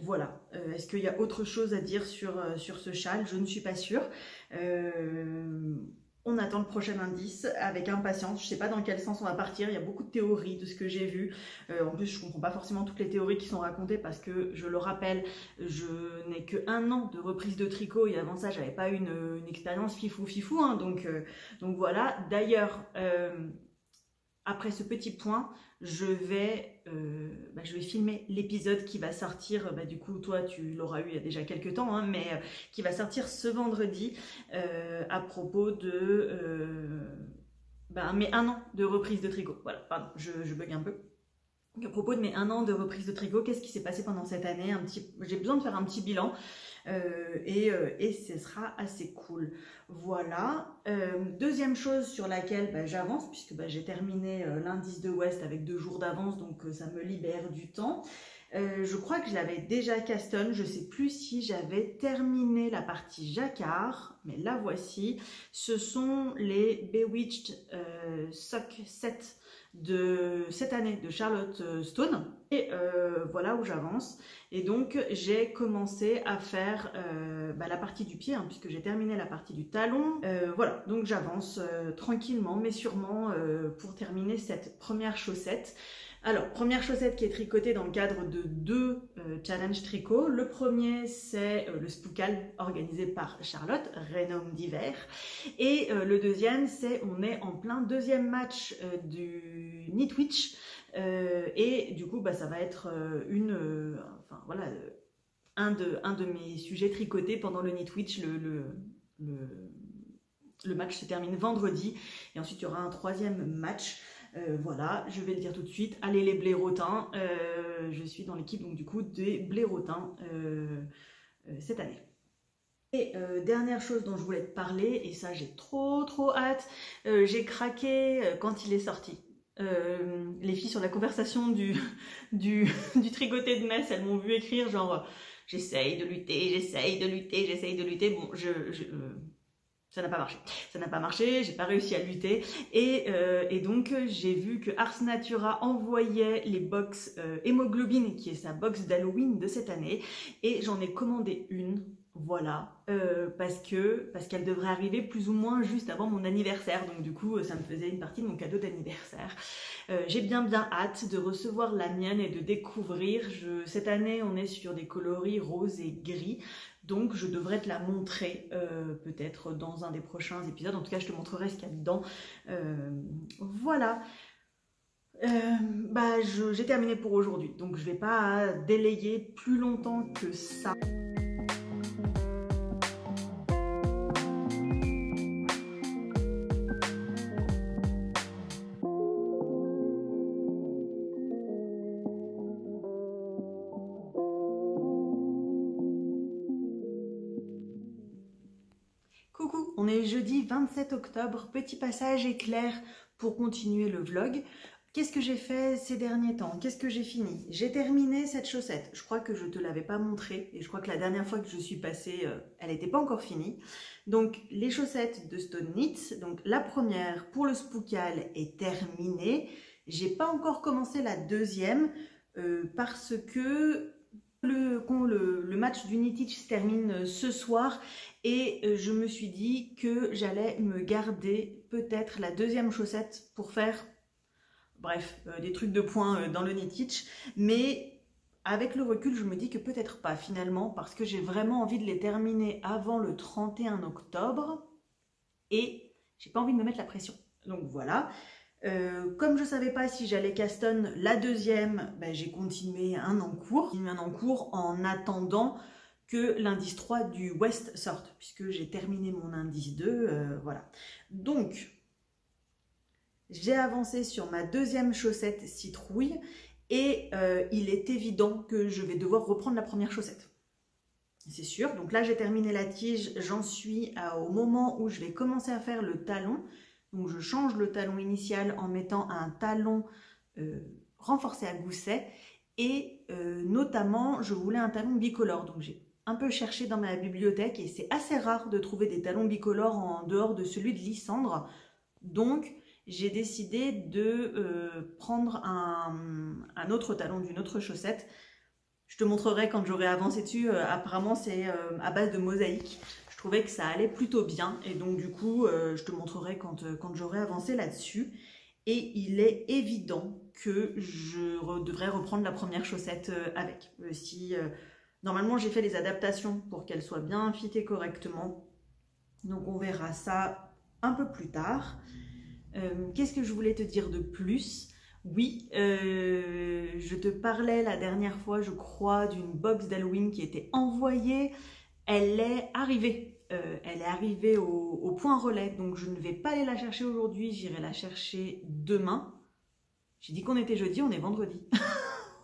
Voilà. Est-ce qu'il y a autre chose à dire sur ce châle? Je ne suis pas sûre. On attend le prochain indice avec impatience. Je ne sais pas dans quel sens on va partir. Il y a beaucoup de théories de ce que j'ai vu. En plus, je ne comprends pas forcément toutes les théories qui sont racontées, parce que, je le rappelle, je n'ai que 1 an de reprise de tricot, et avant ça, j'avais pas une expérience fifou, hein, donc voilà. D'ailleurs, après ce petit point, je vais filmer l'épisode qui va sortir, du coup toi tu l'auras eu il y a déjà quelques temps, hein, mais qui va sortir ce vendredi, à propos de mes 1 an de reprise de tricot. Voilà, pardon, je bug un peu. À propos de mes 1 an de reprise de tricot, qu'est-ce qui s'est passé pendant cette année? J'ai besoin de faire un petit bilan, et ce sera assez cool. Voilà. Deuxième chose sur laquelle j'avance, puisque j'ai terminé l'indice de West avec 2 jours d'avance, donc ça me libère du temps. Je crois que je l'avais déjà castonne, je ne sais plus si j'avais terminé la partie jacquard, mais la voici. Ce sont les Bewitched Sock Set de cette année de Charlotte Stone, et voilà où j'avance. Et donc j'ai commencé à faire la partie du pied, hein, puisque j'ai terminé la partie du talon. Voilà, donc j'avance tranquillement mais sûrement pour terminer cette première chaussette. Alors, première chaussette qui est tricotée dans le cadre de 2 challenges tricot. Le premier, c'est le Spookal organisé par Charlotte, Rhénome d'hiver. Et le deuxième, c'est on est en plein deuxième match du Knitwitch. Et du coup, bah, ça va être enfin, voilà, un de mes sujets tricotés pendant le Knitwitch. Le match se termine vendredi. Et ensuite, il y aura un 3e match. Voilà, je vais le dire tout de suite. Allez les blaireautins, je suis dans l'équipe donc du coup des blaireautins cette année. Et dernière chose dont je voulais te parler, et ça j'ai trop hâte, j'ai craqué quand il est sorti. Les filles sur la conversation du tricoté de Metz, elles m'ont vu écrire genre j'essaye de lutter, j'essaye de lutter, j'essaye de lutter. Bon, ça n'a pas marché. Ça n'a pas marché, j'ai pas réussi à lutter. Et donc, j'ai vu que Ars Natura envoyait les box hémoglobine, qui est sa box d'Halloween de cette année. Et j'en ai commandé une, voilà, parce qu'elle devrait arriver plus ou moins juste avant mon anniversaire. Donc du coup, ça me faisait une partie de mon cadeau d'anniversaire. J'ai bien hâte de recevoir la mienne et de découvrir. Cette année, on est sur des coloris roses et gris. Donc je devrais te la montrer peut-être dans un des prochains épisodes. En tout cas, je te montrerai ce qu'il y a dedans. Voilà. J'ai terminé pour aujourd'hui. Donc je ne vais pas délayer plus longtemps que ça. Coucou, on est jeudi 27 octobre, petit passage éclair pour continuer le vlog. Qu'est-ce que j'ai fait ces derniers temps? Qu'est-ce que j'ai fini? J'ai terminé cette chaussette. Je crois que je ne te l'avais pas montrée et je crois que la dernière fois que je suis passée, elle n'était pas encore finie. Donc les chaussettes de Stone Knits, donc la première pour le Spookal est terminée. J'ai pas encore commencé la deuxième parce que le match du Knitwitch se termine ce soir et je me suis dit que j'allais me garder peut-être la deuxième chaussette pour faire, bref, des trucs de points dans le Knitwitch, mais avec le recul, je me dis que peut-être pas finalement, parce que j'ai vraiment envie de les terminer avant le 31 octobre et j'ai pas envie de me mettre la pression. Donc voilà. Comme je ne savais pas si j'allais caston la deuxième, j'ai continué un en cours en attendant que l'indice 3 du West sorte, puisque j'ai terminé mon indice 2, voilà. Donc, j'ai avancé sur ma deuxième chaussette citrouille et il est évident que je vais devoir reprendre la première chaussette. C'est sûr, donc là j'ai terminé la tige, j'en suis au moment où je vais commencer à faire le talon. Donc je change le talon initial en mettant un talon renforcé à gousset et notamment je voulais un talon bicolore. Donc j'ai un peu cherché dans ma bibliothèque et c'est assez rare de trouver des talons bicolores en dehors de celui de Lysandre. Donc j'ai décidé de prendre un autre talon d'une autre chaussette. Je te montrerai quand j'aurai avancé dessus. Apparemment c'est à base de mosaïque. Je trouvais que ça allait plutôt bien et donc du coup je te montrerai quand j'aurai avancé là-dessus. Et il est évident que je devrais reprendre la première chaussette avec. Normalement j'ai fait les adaptations pour qu'elle soit bien fitée correctement. Donc on verra ça un peu plus tard. Qu'est-ce que je voulais te dire de plus? Oui, je te parlais la dernière fois, je crois, d'une box d'Halloween qui était envoyée. Elle est arrivée. Au point relais, donc je ne vais pas aller la chercher aujourd'hui, j'irai la chercher demain. J'ai dit qu'on était jeudi, on est vendredi.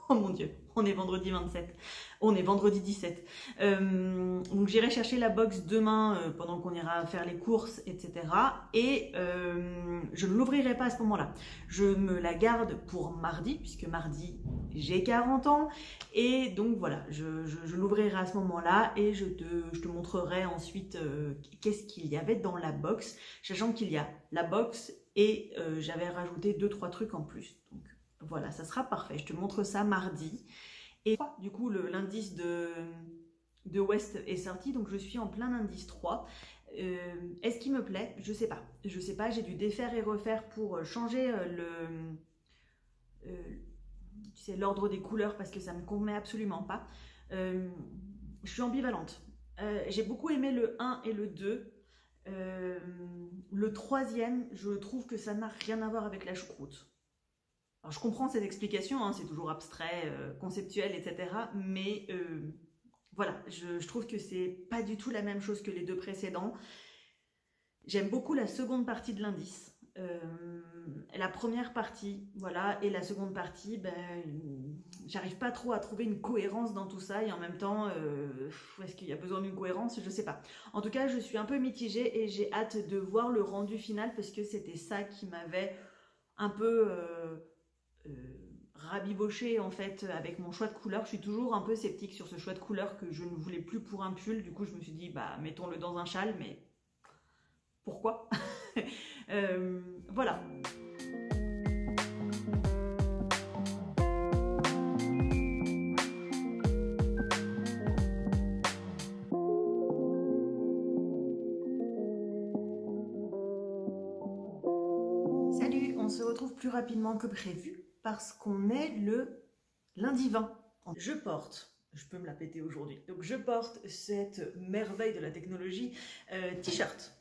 Oh mon Dieu, on est vendredi 27. On est vendredi 17. Donc j'irai chercher la box demain pendant qu'on ira faire les courses, etc. Et je ne l'ouvrirai pas à ce moment-là. Je me la garde pour mardi, puisque mardi j'ai 40 ans. Et donc voilà, je l'ouvrirai à ce moment-là et je te montrerai ensuite qu'est-ce qu'il y avait dans la box, sachant qu'il y a la box et j'avais rajouté 2-3 trucs en plus. Donc voilà, ça sera parfait. Je te montre ça mardi. Et du coup, l'indice de West est sorti, donc je suis en plein indice 3. Est-ce qu'il me plaît? Je sais pas. Je sais pas, j'ai dû défaire et refaire pour changer tu sais, l'ordre des couleurs parce que ça me convenait absolument pas. Je suis ambivalente. J'ai beaucoup aimé le 1 et le 2. Le troisième, je trouve que ça n'a rien à voir avec la choucroute. Alors je comprends cette explication, hein, c'est toujours abstrait, conceptuel, etc. Mais voilà, je trouve que c'est pas du tout la même chose que les deux précédents. J'aime beaucoup la seconde partie de l'indice. La première partie, voilà, et la seconde partie, ben, j'arrive pas trop à trouver une cohérence dans tout ça, et en même temps, est-ce qu'il y a besoin d'une cohérence? Je sais pas. En tout cas, je suis un peu mitigée et j'ai hâte de voir le rendu final parce que c'était ça qui m'avait un peu rabiboché en fait avec mon choix de couleur. Je suis toujours un peu sceptique sur ce choix de couleur que je ne voulais plus pour un pull. Du coup, je me suis dit, bah, mettons-le dans un châle, mais pourquoi? Voilà. Salut, on se retrouve plus rapidement que prévu parce qu'on est le lundi 20. Je peux me la péter aujourd'hui, donc je porte cette merveille de la technologie t-shirt.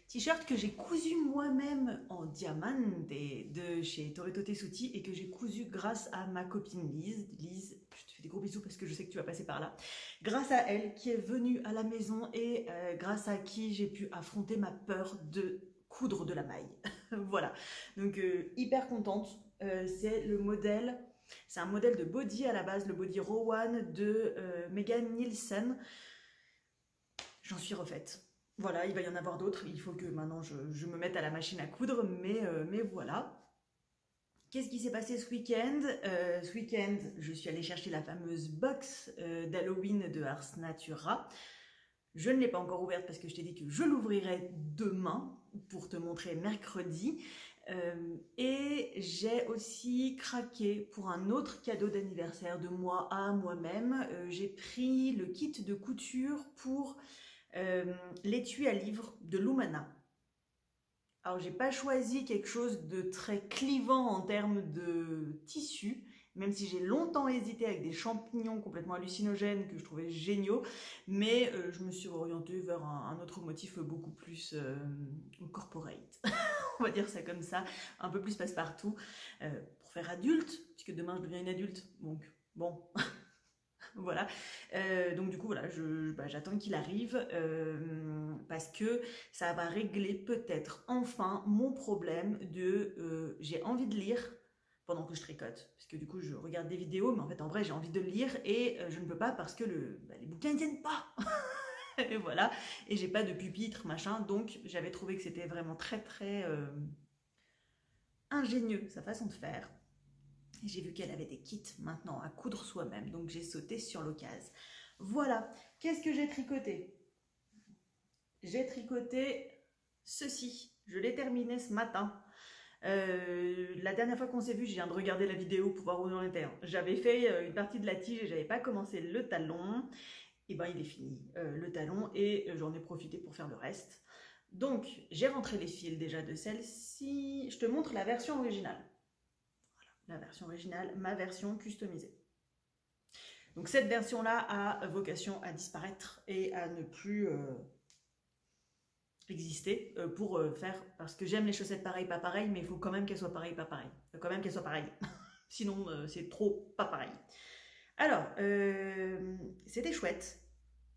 T-shirt que j'ai cousu moi-même en diamante de chez Toretto Tessuti et que j'ai cousu grâce à ma copine Lise. Lise, je te fais des gros bisous parce que je sais que tu vas passer par là. Grâce à elle qui est venue à la maison et grâce à qui j'ai pu affronter ma peur de coudre de la maille. Voilà, donc hyper contente. C'est le modèle, c'est un modèle de body à la base, le body Rowan de Megan Nielsen. J'en suis refaite. Voilà, il va y en avoir d'autres. Il faut que maintenant je me mette à la machine à coudre, mais voilà. Qu'est-ce qui s'est passé ce week-end? Ce week-end, je suis allée chercher la fameuse box d'Halloween de Ars Natura. Je ne l'ai pas encore ouverte parce que je t'ai dit que je l'ouvrirai demain pour te montrer mercredi. Et j'ai aussi craqué pour un autre cadeau d'anniversaire de moi à moi-même. J'ai pris le kit de couture pour l'étui à livre de Lumana. Alors j'ai pas choisi quelque chose de très clivant en termes de tissu, même si j'ai longtemps hésité avec des champignons complètement hallucinogènes que je trouvais géniaux, mais je me suis orientée vers un autre motif beaucoup plus corporate, on va dire ça comme ça, un peu plus passe-partout, pour faire adulte, puisque demain je deviens une adulte, donc bon... Voilà, donc du coup voilà, j'attends qu'il arrive parce que ça va régler peut-être enfin mon problème de j'ai envie de lire pendant que je tricote, parce que du coup je regarde des vidéos, mais en fait en vrai j'ai envie de lire et je ne peux pas parce que les bouquins ne tiennent pas. Et voilà, et j'ai pas de pupitre machin, donc j'avais trouvé que c'était vraiment très très ingénieux sa façon de faire. J'ai vu qu'elle avait des kits maintenant à coudre soi-même, donc j'ai sauté sur l'occasion. Voilà, qu'est-ce que j'ai tricoté? J'ai tricoté ceci, je l'ai terminé ce matin. La dernière fois qu'on s'est vu, je viens de regarder la vidéo pour voir où on était. J'avais fait une partie de la tige et j'avais pas commencé le talon. Et ben il est fini, le talon, et j'en ai profité pour faire le reste. Donc j'ai rentré les fils déjà de celle-ci. Je te montre la version originale. La version originale, ma version customisée. Donc cette version-là a vocation à disparaître et à ne plus exister pour faire... Parce que j'aime les chaussettes pareilles, pas pareilles, mais il faut quand même qu'elles soient pareilles, pas pareilles. Il faut quand même qu'elles soient pareilles. Sinon, c'est trop pas pareil. Alors, c'était chouette.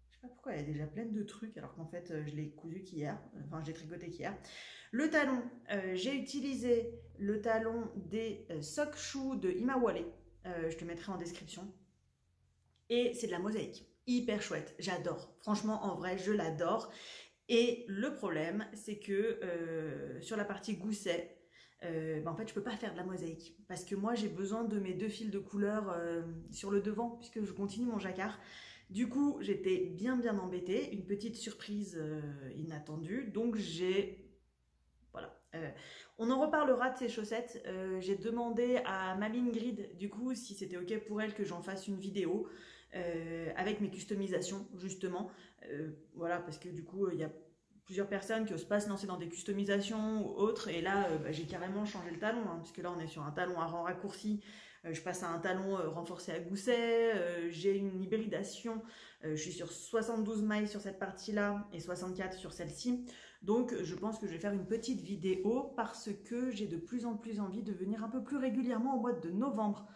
Je sais pas pourquoi elle est déjà pleine de trucs, alors qu'en fait, je l'ai cousu qu'hier. Enfin, je l'ai tricoté qu'hier. Le talon, j'ai utilisé le talon des sock shoes de Imawale. Je te mettrai en description. Et c'est de la mosaïque. Hyper chouette. J'adore. Franchement, en vrai, je l'adore. Et le problème, c'est que sur la partie gousset, en fait, je peux pas faire de la mosaïque. Parce que moi, j'ai besoin de mes deux fils de couleur sur le devant, puisque je continue mon jacquard. Du coup, j'étais bien embêtée. Une petite surprise inattendue. Donc, j'ai... Voilà. On en reparlera de ces chaussettes. J'ai demandé à Mamine Grid, du coup, si c'était ok pour elle que j'en fasse une vidéo avec mes customisations, justement. Voilà, parce que du coup, il y a plusieurs personnes qui osent pas se lancer dans des customisations ou autres, et là j'ai carrément changé le talon, hein, puisque là on est sur un talon à rang raccourci, je passe à un talon renforcé à gousset, j'ai une hybridation, je suis sur 72 mailles sur cette partie-là et 64 sur celle-ci, donc je pense que je vais faire une petite vidéo parce que j'ai de plus en plus envie de venir un peu plus régulièrement au mois de novembre,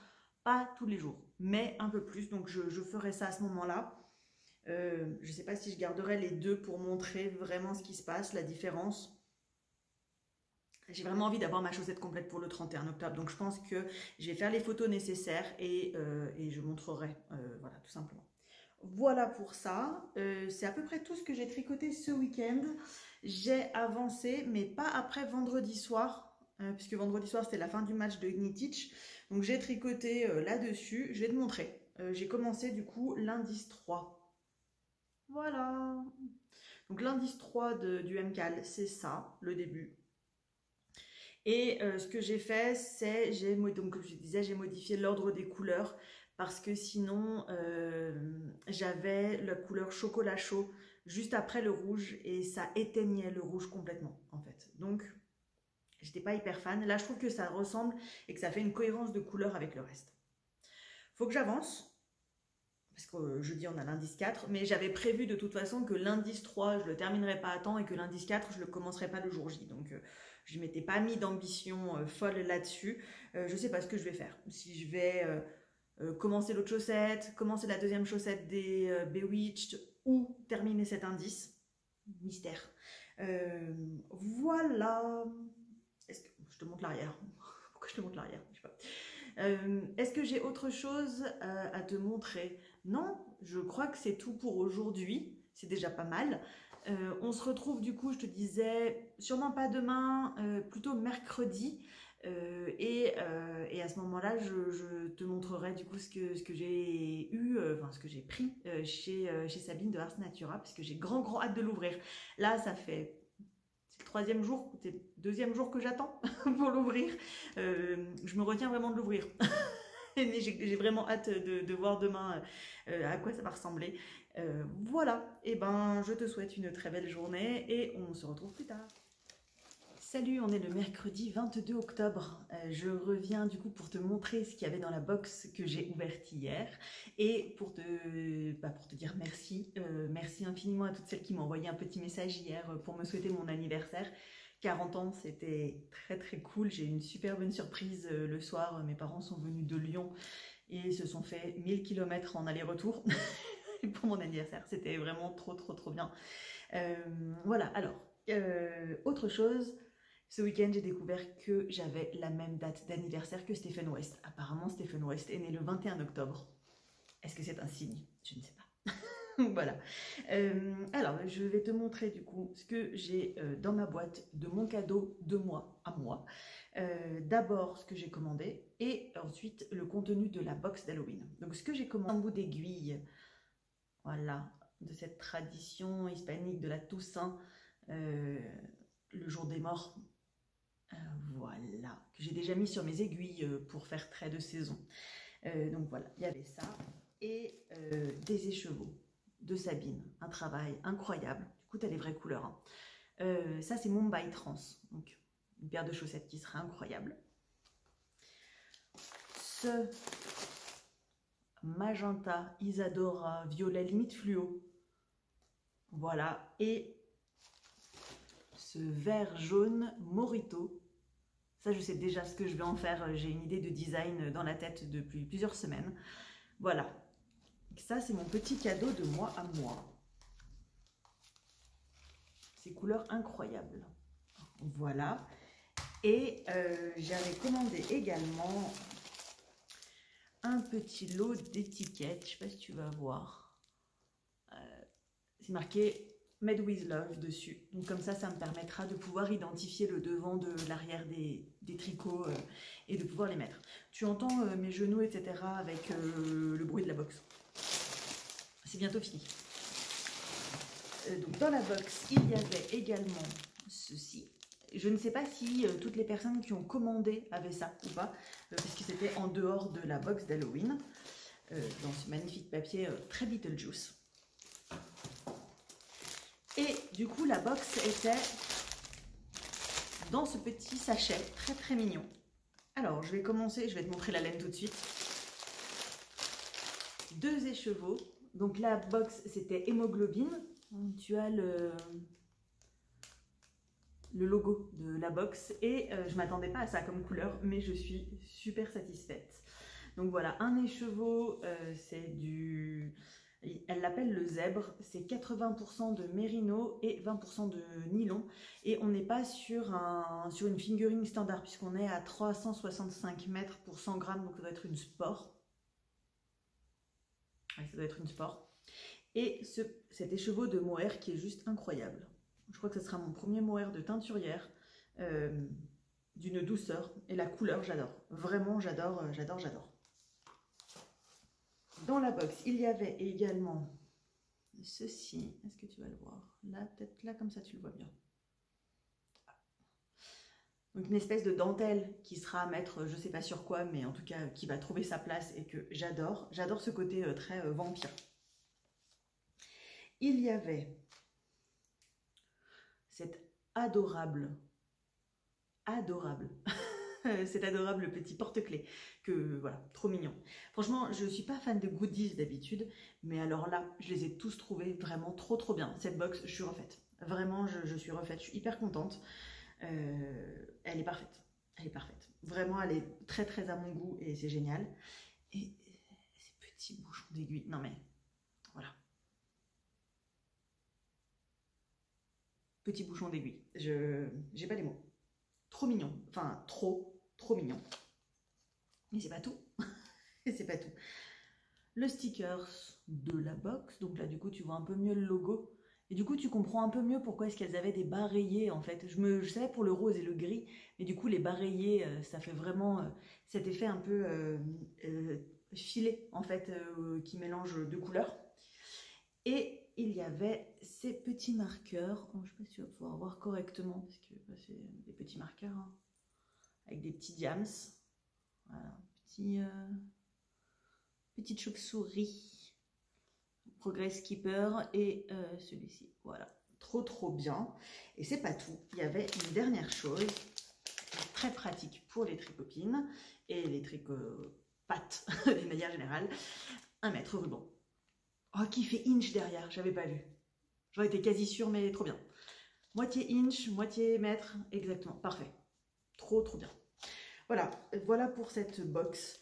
pas tous les jours, mais un peu plus, donc je ferai ça à ce moment-là. Je ne sais pas si je garderai les deux pour montrer vraiment ce qui se passe, la différence. J'ai vraiment envie d'avoir ma chaussette complète pour le 31 octobre, donc je pense que je vais faire les photos nécessaires et je montrerai, voilà, tout simplement. Voilà pour ça, c'est à peu près tout ce que j'ai tricoté ce week-end. J'ai avancé, mais pas après vendredi soir, puisque vendredi soir c'était la fin du match de Ignitich, donc j'ai tricoté là-dessus, je vais te montrer. J'ai commencé du coup l'indice 3. Voilà. Donc l'indice 3 du MCAL, c'est ça, le début. Et ce que j'ai fait, c'est, donc comme je disais, j'ai modifié l'ordre des couleurs parce que sinon, j'avais la couleur chocolat chaud juste après le rouge et ça éteignait le rouge complètement, en fait. Donc, j'étais pas hyper fan. Là, je trouve que ça ressemble et que ça fait une cohérence de couleur avec le reste. Faut que j'avance. Parce que jeudi on a l'indice 4, mais j'avais prévu de toute façon que l'indice 3 je le terminerai pas à temps et que l'indice 4 je le commencerai pas le jour J, donc je m'étais pas mis d'ambition folle là-dessus. Je sais pas ce que je vais faire, si je vais commencer l'autre chaussette, commencer la deuxième chaussette des Bewitched ou terminer cet indice, mystère. Voilà. Est-ce que je te montre l'arrière? Pourquoi je te montre l'arrière? Je sais pas. Est-ce que j'ai autre chose à te montrer? Non, je crois que c'est tout pour aujourd'hui. C'est déjà pas mal. On se retrouve du coup, je te disais, sûrement pas demain, plutôt mercredi. Et à ce moment-là, je te montrerai du coup ce que j'ai eu, enfin ce que j'ai pris chez Sabine de Ars Natura, parce que j'ai grand hâte de l'ouvrir. Là, ça fait... C'est le troisième jour, c'est le deuxième jour que j'attends pour l'ouvrir. Je me retiens vraiment de l'ouvrir. J'ai vraiment hâte de voir demain à quoi ça va ressembler. Voilà, et ben je te souhaite une très belle journée et on se retrouve plus tard. Salut, on est le mercredi 22 octobre. Je reviens du coup pour te montrer ce qu'il y avait dans la box que j'ai ouverte hier et pour te dire merci. Merci infiniment à toutes celles qui m'ont envoyé un petit message hier pour me souhaiter mon anniversaire. 40 ans, c'était très cool. J'ai eu une super bonne surprise le soir. Mes parents sont venus de Lyon et se sont fait 1000 km en aller-retour pour mon anniversaire. C'était vraiment trop bien. Voilà, alors, autre chose... Ce week-end, j'ai découvert que j'avais la même date d'anniversaire que Stephen West. Apparemment, Stephen West est né le 21 octobre. Est-ce que c'est un signe? Je ne sais pas. Voilà. Alors, je vais te montrer du coup ce que j'ai dans ma boîte de mon cadeau de moi à moi. D'abord, ce que j'ai commandé et ensuite le contenu de la box d'Halloween. Donc, ce que j'ai commandé, un bout d'aiguille, voilà, de cette tradition hispanique de la Toussaint, le jour des morts. Voilà, que j'ai déjà mis sur mes aiguilles pour faire trait de saison. Donc voilà, il y avait ça. Et des écheveaux de Sabine. Un travail incroyable. Du coup, tu as les vraies couleurs. Hein. Ça, c'est Mumbai Trans. Donc, une paire de chaussettes qui serait incroyable. Ce magenta, Isadora, violet limite fluo. Voilà. Et ce vert jaune Morito. Ça, je sais déjà ce que je vais en faire. J'ai une idée de design dans la tête depuis plusieurs semaines. Voilà. Ça, c'est mon petit cadeau de moi à moi. Ces couleurs incroyables. Voilà. Et j'avais commandé également un petit lot d'étiquettes. Je ne sais pas si tu vas voir. C'est marqué Made with Love dessus. Donc comme ça me permettra de pouvoir identifier le devant de l'arrière des tricots et de pouvoir les mettre. Tu entends mes genoux, etc. avec le bruit de la box. C'est bientôt fini. Donc dans la box, il y avait également ceci. Je ne sais pas si toutes les personnes qui ont commandé avaient ça ou pas, parce que c'était en dehors de la box d'Halloween, dans ce magnifique papier très Beetlejuice. Et du coup, la box était dans ce petit sachet très très mignon. Alors, je vais commencer, je vais te montrer la laine tout de suite. 2 écheveaux. Donc la box, c'était hémoglobine. Tu as le logo de la box et je m'attendais pas à ça comme couleur, mais je suis super satisfaite. Donc voilà, un écheveau, c'est du... Elle l'appelle le zèbre, c'est 80% de mérino et 20% de nylon. Et on n'est pas sur une fingering standard, puisqu'on est à 365 mètres pour 100 grammes, donc ça doit être une sport. Ouais, ça doit être une sport. Et cet écheveau de mohair qui est juste incroyable. Je crois que ce sera mon premier mohair de teinturière, d'une douceur. Et la couleur, j'adore. Vraiment, j'adore. Dans la box, il y avait également ceci. Est-ce que tu vas le voir? Là, peut-être là, comme ça, tu le vois bien. Donc une espèce de dentelle qui sera à mettre, je ne sais pas sur quoi, mais en tout cas, qui va trouver sa place et que j'adore. J'adore ce côté très vampire. Il y avait cet adorable cet adorable petit porte-clés que voilà, trop mignon. Franchement, je suis pas fan de goodies d'habitude, mais alors là, je les ai tous trouvés vraiment trop bien. Cette box, je suis refaite. Vraiment, je suis refaite. Je suis hyper contente. Elle est parfaite. Elle est parfaite. Vraiment, elle est très à mon goût et c'est génial. Et ces petits bouchons d'aiguille. Non mais, voilà. Petits bouchons d'aiguille. J'ai pas les mots. Trop mignon. Enfin, trop mignon. Mais c'est pas tout. Et c'est pas tout. Le stickers de la box. Donc là, du coup, tu vois un peu mieux le logo. Et du coup, tu comprends un peu mieux pourquoi est-ce qu'elles avaient des bas rayés, en fait. Je savais pour le rose et le gris, mais du coup, les bas rayés, ça fait vraiment cet effet un peu filet, en fait, qui mélange deux couleurs. Et il y avait ces petits marqueurs. Oh, je ne sais pas si tu vas pouvoir voir correctement, parce que bah, c'est des petits marqueurs, hein, avec des petits diams. Voilà, petite chauve-souris. Progress Keeper et celui-ci. Voilà, trop bien. Et c'est pas tout. Il y avait une dernière chose très pratique pour les tricopines et les tricopates d'une manière générale. Un mètre ruban. Oh, qui fait inch derrière, j'avais pas vu. J'en étais quasi sûre, mais trop bien. Moitié inch, moitié mètre, exactement, parfait. Trop bien. Voilà pour cette box.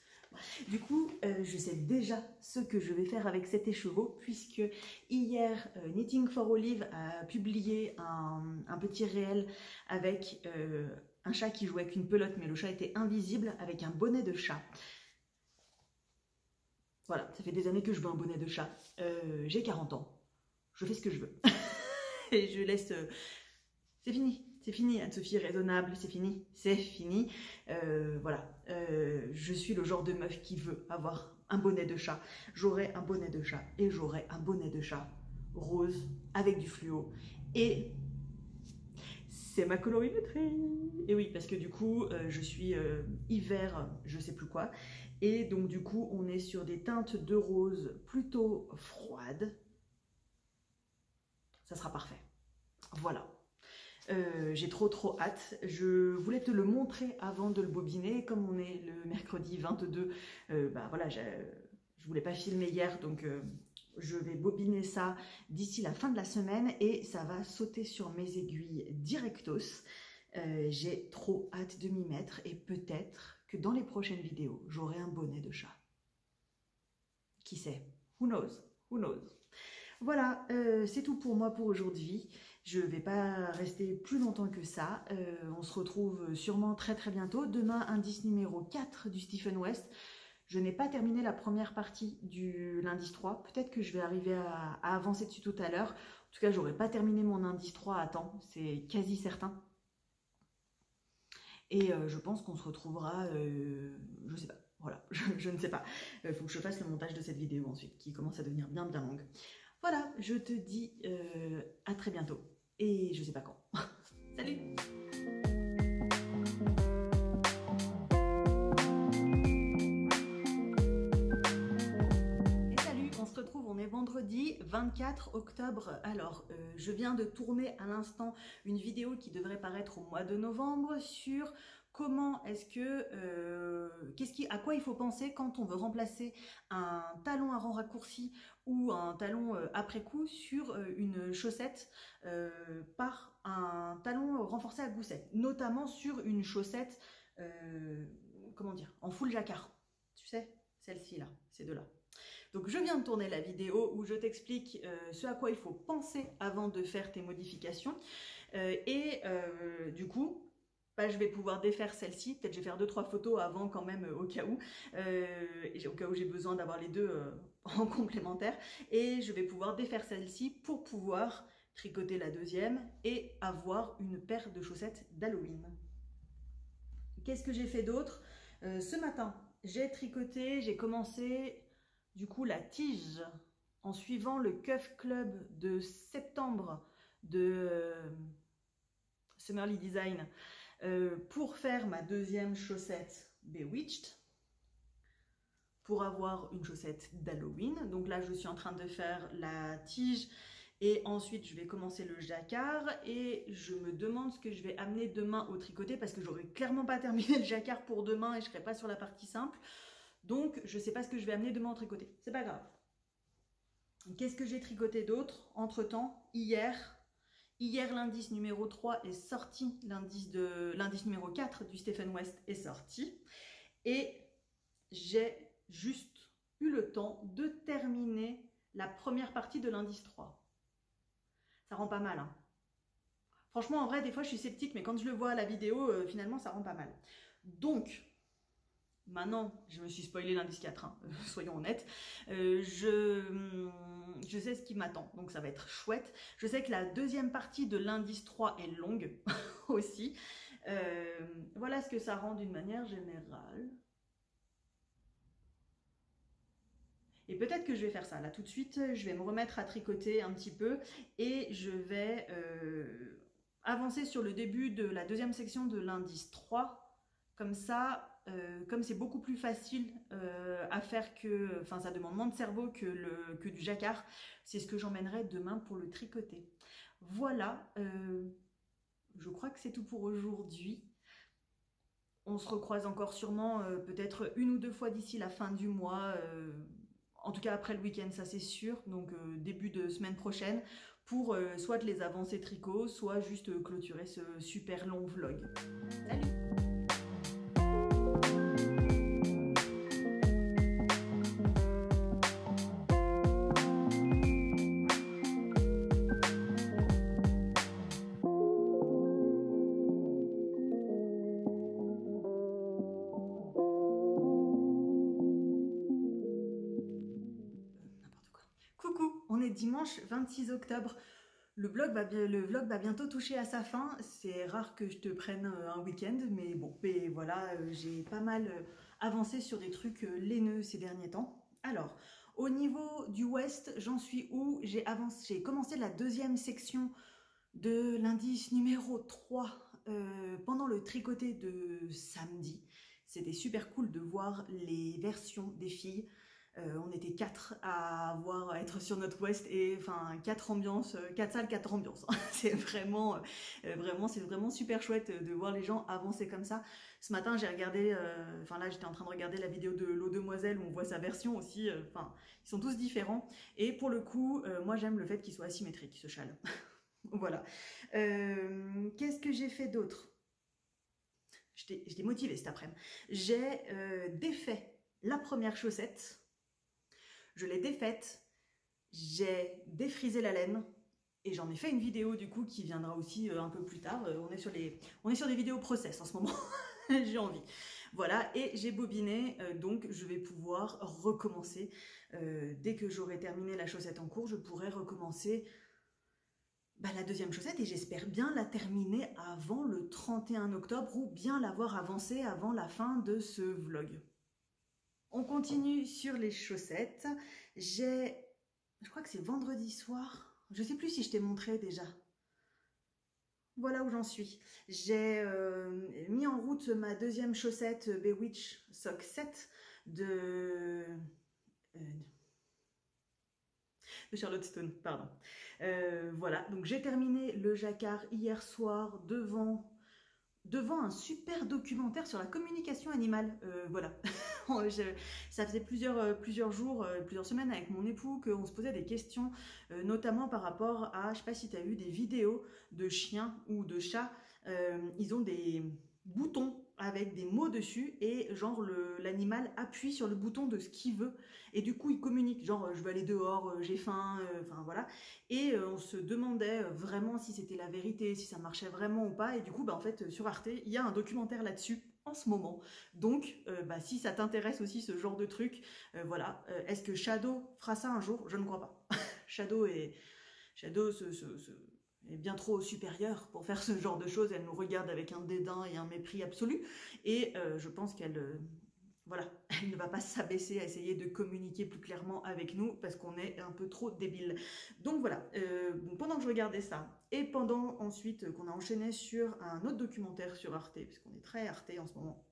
Du coup, je sais déjà ce que je vais faire avec cet écheveau, puisque hier, Knitting for Olive a publié un petit réel avec un chat qui jouait avec une pelote, mais le chat était invisible, avec un bonnet de chat. Voilà, ça fait des années que je veux un bonnet de chat. J'ai 40 ans, je fais ce que je veux. Et je laisse... c'est fini, Anne-Sophie, raisonnable, c'est fini. Voilà, je suis le genre de meuf qui veut avoir un bonnet de chat. J'aurai un bonnet de chat et j'aurai un bonnet de chat rose avec du fluo. Et c'est ma colorimétrie. Et oui, parce que du coup, je suis hiver, je sais plus quoi. Et donc du coup, on est sur des teintes de rose plutôt froides. Ça sera parfait. Voilà. J'ai trop hâte. Je voulais te le montrer avant de le bobiner. Comme on est le mercredi 22, bah voilà, je voulais pas filmer hier, donc je vais bobiner ça d'ici la fin de la semaine et ça va sauter sur mes aiguilles directos. J'ai trop hâte de m'y mettre et peut-être que dans les prochaines vidéos, j'aurai un bonnet de chat. Qui sait? Who knows? Who knows? Voilà, c'est tout pour moi pour aujourd'hui. Je ne vais pas rester plus longtemps que ça. On se retrouve sûrement très bientôt. Demain, indice numéro 4 du Stephen West. Je n'ai pas terminé la première partie du l'indice 3. Peut-être que je vais arriver à avancer dessus tout à l'heure. En tout cas, j'aurai pas terminé mon indice 3 à temps. C'est quasi certain. Et je pense qu'on se retrouvera, je sais pas. Voilà, je ne sais pas. Il faut que je fasse le montage de cette vidéo ensuite, qui commence à devenir bien longue. Voilà, je te dis à très bientôt. Et je sais pas quand. Salut! Et salut, on se retrouve, on est vendredi 20 24 octobre. Alors, je viens de tourner à l'instant une vidéo qui devrait paraître au mois de novembre sur comment est-ce que, à quoi il faut penser quand on veut remplacer un talon à rang raccourci ou un talon après coup sur une chaussette par un talon renforcé à gousset, notamment sur une chaussette, comment dire, en full jacquard. Tu sais, celle-ci là, ces deux-là. Donc je viens de tourner la vidéo où je t'explique ce à quoi il faut penser avant de faire tes modifications. Du coup, bah, je vais pouvoir défaire celle-ci. Peut-être je vais faire 2-3 photos avant quand même au cas où j'ai besoin d'avoir les deux en complémentaire. Et je vais pouvoir défaire celle-ci pour pouvoir tricoter la deuxième et avoir une paire de chaussettes d'Halloween. Qu'est-ce que j'ai fait d'autre? Ce matin, j'ai tricoté, j'ai commencé du coup la tige en suivant le Cuff Club de septembre de Summerly Design pour faire ma deuxième chaussette Bewitched pour avoir une chaussette d'Halloween. Donc là, je suis en train de faire la tige et ensuite je vais commencer le jacquard et je me demande ce que je vais amener demain au tricoté parce que j'aurai clairement pas terminé le jacquard pour demain et je serai pas sur la partie simple. Donc je sais pas ce que je vais amener demain au tricoté. C'est pas grave. Qu'est-ce que j'ai tricoté d'autre entre temps? Hier, l'indice numéro 3 est sorti, l'indice numéro 4 du Stephen West est sorti. Et j'ai juste eu le temps de terminer la première partie de l'indice 3. Ça rend pas mal, hein. Franchement, en vrai, des fois, je suis sceptique, mais quand je le vois à la vidéo, finalement, ça rend pas mal. Donc, maintenant, je me suis spoilé l'indice 4, hein, soyons honnêtes. Je sais ce qui m'attend, donc ça va être chouette. Je sais que la deuxième partie de l'indice 3 est longue aussi. Voilà ce que ça rend d'une manière générale. Et peut-être que je vais faire ça. Là, tout de suite, je vais me remettre à tricoter un petit peu et je vais avancer sur le début de la deuxième section de l'indice 3. Comme ça, comme c'est beaucoup plus facile à faire que... Enfin, ça demande moins de cerveau que du jacquard. C'est ce que j'emmènerai demain pour le tricoter. Voilà, je crois que c'est tout pour aujourd'hui. On se recroise encore sûrement peut-être 1 ou 2 fois d'ici la fin du mois. En tout cas après le week-end, ça c'est sûr, donc début de semaine prochaine, pour soit les avancées tricot, soit juste clôturer ce super long vlog. Salut! Coucou, on est dimanche 26 octobre. Le vlog va bientôt toucher à sa fin. C'est rare que je te prenne un week-end, mais bon, et voilà, j'ai pas mal avancé sur des trucs laineux ces derniers temps. Alors, au niveau du West, j'en suis où? J'ai commencé la deuxième section de l'indice numéro 3 pendant le tricoté de samedi. C'était super cool de voir les versions des filles. On était 4 à être sur notre West et enfin 4 ambiances, 4 salles, 4 ambiances. C'est vraiment super chouette de voir les gens avancer comme ça. Ce matin, j'ai regardé, enfin là, j'étais en train de regarder la vidéo de l'eau demoiselle où on voit sa version aussi. Enfin, ils sont tous différents. Et pour le coup, moi, j'aime le fait qu'il soit asymétrique, ce châle. Voilà. Qu'est-ce que j'ai fait d'autre? Je t'ai motivée cet après-midi. J'ai défait la première chaussette. Je l'ai défaite, j'ai défrisé la laine et j'en ai fait une vidéo du coup qui viendra aussi un peu plus tard. On est sur des vidéos process en ce moment, j'ai envie. Voilà, et j'ai bobiné, donc je vais pouvoir recommencer. Dès que j'aurai terminé la chaussette en cours, je pourrai recommencer la deuxième chaussette et j'espère bien la terminer avant le 31 octobre ou bien l'avoir avancée avant la fin de ce vlog. On continue sur les chaussettes. Je crois que c'est vendredi soir. Je ne sais plus si je t'ai montré déjà. Voilà où j'en suis. J'ai mis en route ma deuxième chaussette Bewitched Sock 7 de de Charlottestone, pardon. Voilà, donc j'ai terminé le jacquard hier soir devant un super documentaire sur la communication animale. Voilà. Ça faisait plusieurs jours, plusieurs semaines avec mon époux qu'on se posait des questions, notamment par rapport à, je sais pas si tu as vu des vidéos de chiens ou de chats, ils ont des boutons avec des mots dessus et genre l'animal appuie sur le bouton de ce qu'il veut et du coup il communique, genre je veux aller dehors, j'ai faim, enfin voilà. Et on se demandait vraiment si c'était la vérité, si ça marchait vraiment ou pas. Et du coup, bah, en fait, sur Arte, il y a un documentaire là-dessus en ce moment. Donc, bah, si ça t'intéresse aussi ce genre de truc, voilà. Est-ce que Shadow fera ça un jour? Je ne crois pas. Shadow est bien trop supérieure pour faire ce genre de choses. Elle nous regarde avec un dédain et un mépris absolu. Et je pense qu'elle... voilà, elle ne va pas s'abaisser à essayer de communiquer plus clairement avec nous parce qu'on est un peu trop débile. Donc voilà, pendant que je regardais ça et pendant ensuite qu'on a enchaîné sur un autre documentaire sur Arte, puisqu'on est très Arte en ce moment,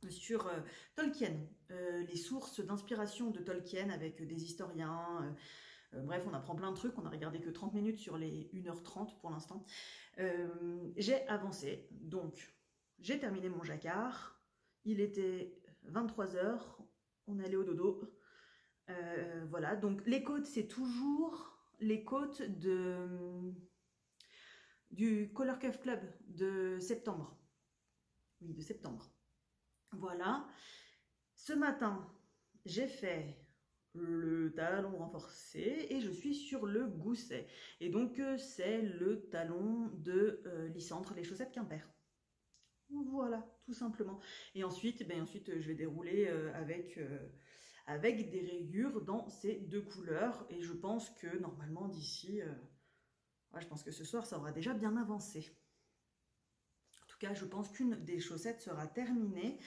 sur Tolkien, les sources d'inspiration de Tolkien avec des historiens, bref, on apprend plein de trucs, on a regardé que 30 minutes sur les 1h30 pour l'instant. J'ai avancé, donc j'ai terminé mon jacquard, il était 23h, on allait au dodo. Voilà, donc les côtes, c'est toujours les côtes du Color Cave Club de septembre. Oui, de septembre. Voilà. Ce matin, j'ai fait le talon renforcé et je suis sur le gousset. Et donc, c'est le talon de Lysantre, les chaussettes Quimper. Voilà, tout simplement. Et ensuite, je vais dérouler avec des rayures dans ces deux couleurs. Et je pense que normalement, d'ici, je pense que ce soir, ça aura déjà bien avancé. En tout cas, je pense qu'une des chaussettes sera terminée.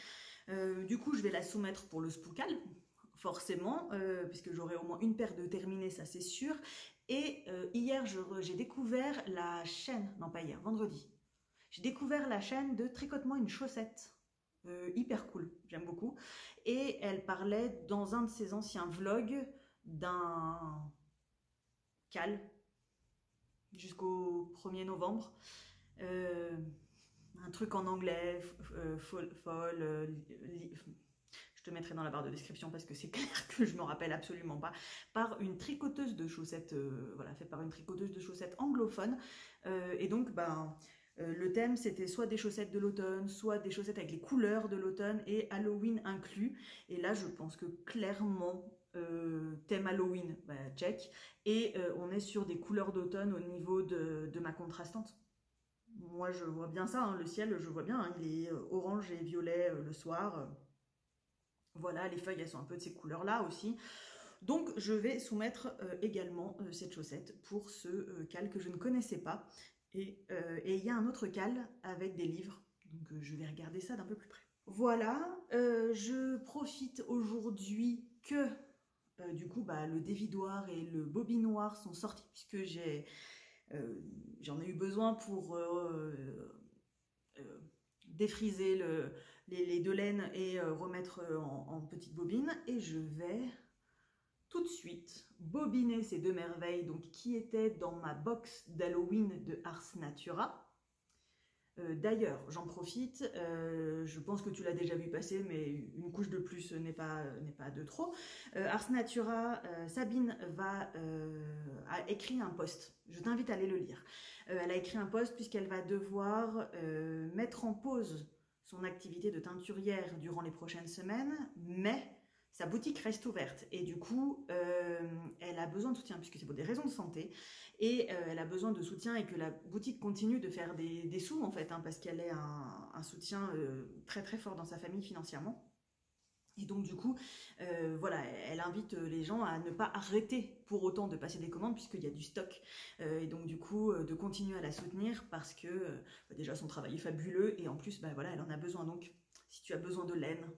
Du coup, je vais la soumettre pour le spoocal, forcément, puisque j'aurai au moins une paire de terminées, ça c'est sûr. Et hier, j'ai découvert la chaîne, non pas hier, vendredi. J'ai découvert la chaîne de Tricotement une chaussette. Hyper cool, j'aime beaucoup. Et elle parlait dans un de ses anciens vlogs d'un cal jusqu'au 1er novembre. Un truc en anglais, je te mettrai dans la barre de description parce que c'est clair que je me rappelle absolument pas, par une tricoteuse de chaussettes, voilà, fait par une tricoteuse de chaussettes anglophone. Et donc, le thème, c'était soit des chaussettes de l'automne, soit des chaussettes avec les couleurs de l'automne et Halloween inclus. Et là, je pense que clairement, thème Halloween, check. Et on est sur des couleurs d'automne au niveau de ma contrastante. Moi, je vois bien ça, hein, le ciel, je vois bien, hein, il est orange et violet le soir. Voilà, les feuilles, elles sont un peu de ces couleurs-là aussi. Donc, je vais soumettre également cette chaussette pour ce cal que je ne connaissais pas. Et il y a un autre cal avec des livres, donc je vais regarder ça d'un peu plus près. Voilà, je profite aujourd'hui que du coup le dévidoir et le bobinoir sont sortis puisque j'en ai eu besoin pour défriser les deux laines et remettre en petites bobines. Et je vais tout de suite bobiner ces deux merveilles donc, qui étaient dans ma box d'Halloween de Ars Natura. D'ailleurs, j'en profite, je pense que tu l'as déjà vu passer, mais une couche de plus n'est pas de trop. Ars Natura, Sabine a écrit un post, je t'invite à aller le lire. Elle a écrit un post puisqu'elle va devoir mettre en pause son activité de teinturière durant les prochaines semaines, mais sa boutique reste ouverte et du coup, elle a besoin de soutien puisque c'est pour des raisons de santé et elle a besoin de soutien et que la boutique continue de faire des sous en fait, hein, parce qu'elle est un soutien très très fort dans sa famille financièrement. Et donc du coup, voilà, elle invite les gens à ne pas arrêter pour autant de passer des commandes puisqu'il y a du stock. Et donc du coup, de continuer à la soutenir parce que déjà son travail est fabuleux et en plus, voilà, elle en a besoin. Donc si tu as besoin de laine,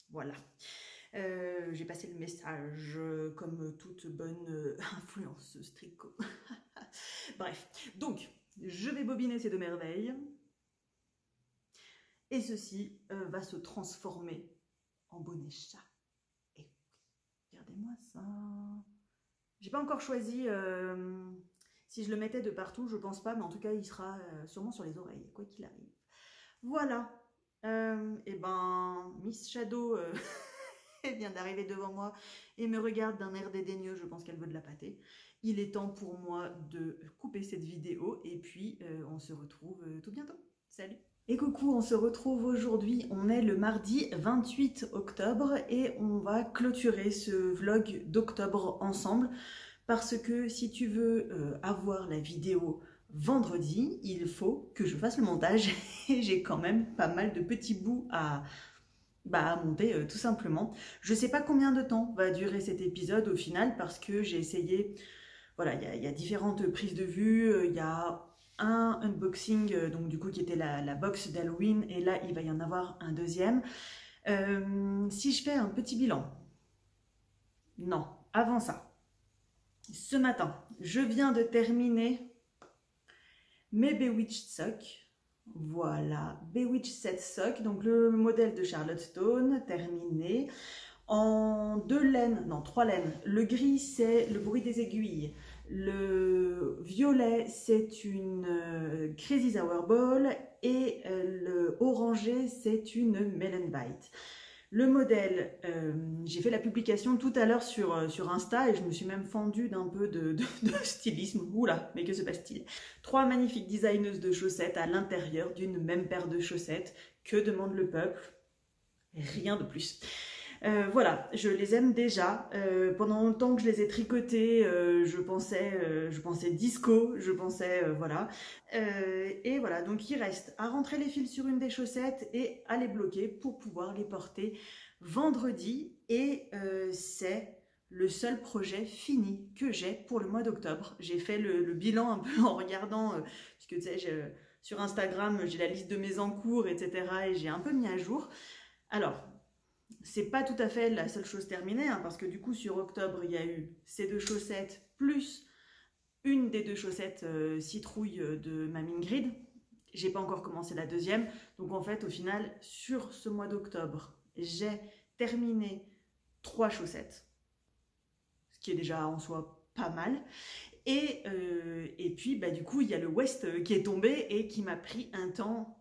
voilà. J'ai passé le message comme toute bonne influenceuse tricot. Bref, donc je vais bobiner ces deux merveilles et ceci va se transformer en bonnet chat. Et regardez-moi ça, J'ai pas encore choisi si je le mettais de partout, je pense pas, mais en tout cas il sera sûrement sur les oreilles, quoi qu'il arrive. Voilà, et ben Miss Shadow elle vient d'arriver devant moi et me regarde d'un air dédaigneux, je pense qu'elle veut de la pâtée. Il est temps pour moi de couper cette vidéo et puis on se retrouve tout bientôt. Salut! Et coucou, on se retrouve aujourd'hui, on est le mardi 28 octobre et on va clôturer ce vlog d'octobre ensemble parce que si tu veux avoir la vidéo vendredi, il faut que je fasse le montage et j'ai quand même pas mal de petits bouts à monter tout simplement. Je sais pas combien de temps va durer cet épisode au final parce que j'ai essayé, voilà, il y a différentes prises de vue, il y a un unboxing, donc du coup qui était la box d'Halloween, et là il va y en avoir un deuxième. Si je fais un petit bilan, non, avant ça, ce matin, je viens de terminer mes Bewitched Socks. Voilà, Bewitched 7 Socks, donc le modèle de Charlotte Stone, terminé. En 3 laines. Le gris, c'est le bruit des aiguilles. Le violet, c'est une Crazy Sour Ball. Et le orangé, c'est une Melon Bite. Le modèle, j'ai fait la publication tout à l'heure sur Insta et je me suis même fendue d'un peu de stylisme. Oula, mais que se passe-t-il? 3 magnifiques designeuses de chaussettes à l'intérieur d'une même paire de chaussettes. Que demande le peuple? Rien de plus. Voilà, je les aime déjà. Pendant longtemps que je les ai tricotées, je pensais disco, je pensais voilà. Et voilà, donc il reste à rentrer les fils sur une des chaussettes et à les bloquer pour pouvoir les porter vendredi. Et c'est le seul projet fini que j'ai pour le mois d'octobre. J'ai fait le bilan un peu en regardant, puisque tu sais, sur Instagram, j'ai la liste de mes encours, etc. Et j'ai un peu mis à jour. Alors, c'est pas tout à fait la seule chose terminée, hein, parce que du coup sur octobre il y a eu ces 2 chaussettes plus une des 2 chaussettes citrouille de ma Ingrid. J'ai pas encore commencé la deuxième, donc en fait au final sur ce mois d'octobre j'ai terminé 3 chaussettes, ce qui est déjà en soi pas mal. Et puis du coup il y a le West qui est tombé et qui m'a pris un temps.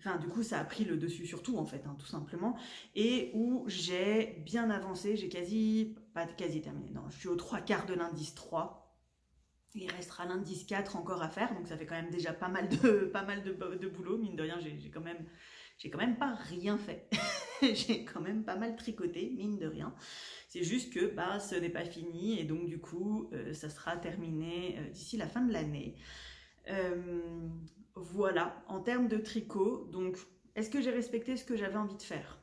Enfin, du coup, ça a pris le dessus sur tout, en fait, hein, tout simplement. Et où j'ai bien avancé, pas quasi terminé, non, je suis aux 3/4 de l'indice 3. Il restera l'indice 4 encore à faire, donc ça fait quand même déjà pas mal de boulot, mine de rien, j'ai quand même pas rien fait. J'ai quand même pas mal tricoté, mine de rien. C'est juste que, ce n'est pas fini, et donc du coup, ça sera terminé d'ici la fin de l'année. Voilà, en termes de tricot, donc est-ce que j'ai respecté ce que j'avais envie de faire?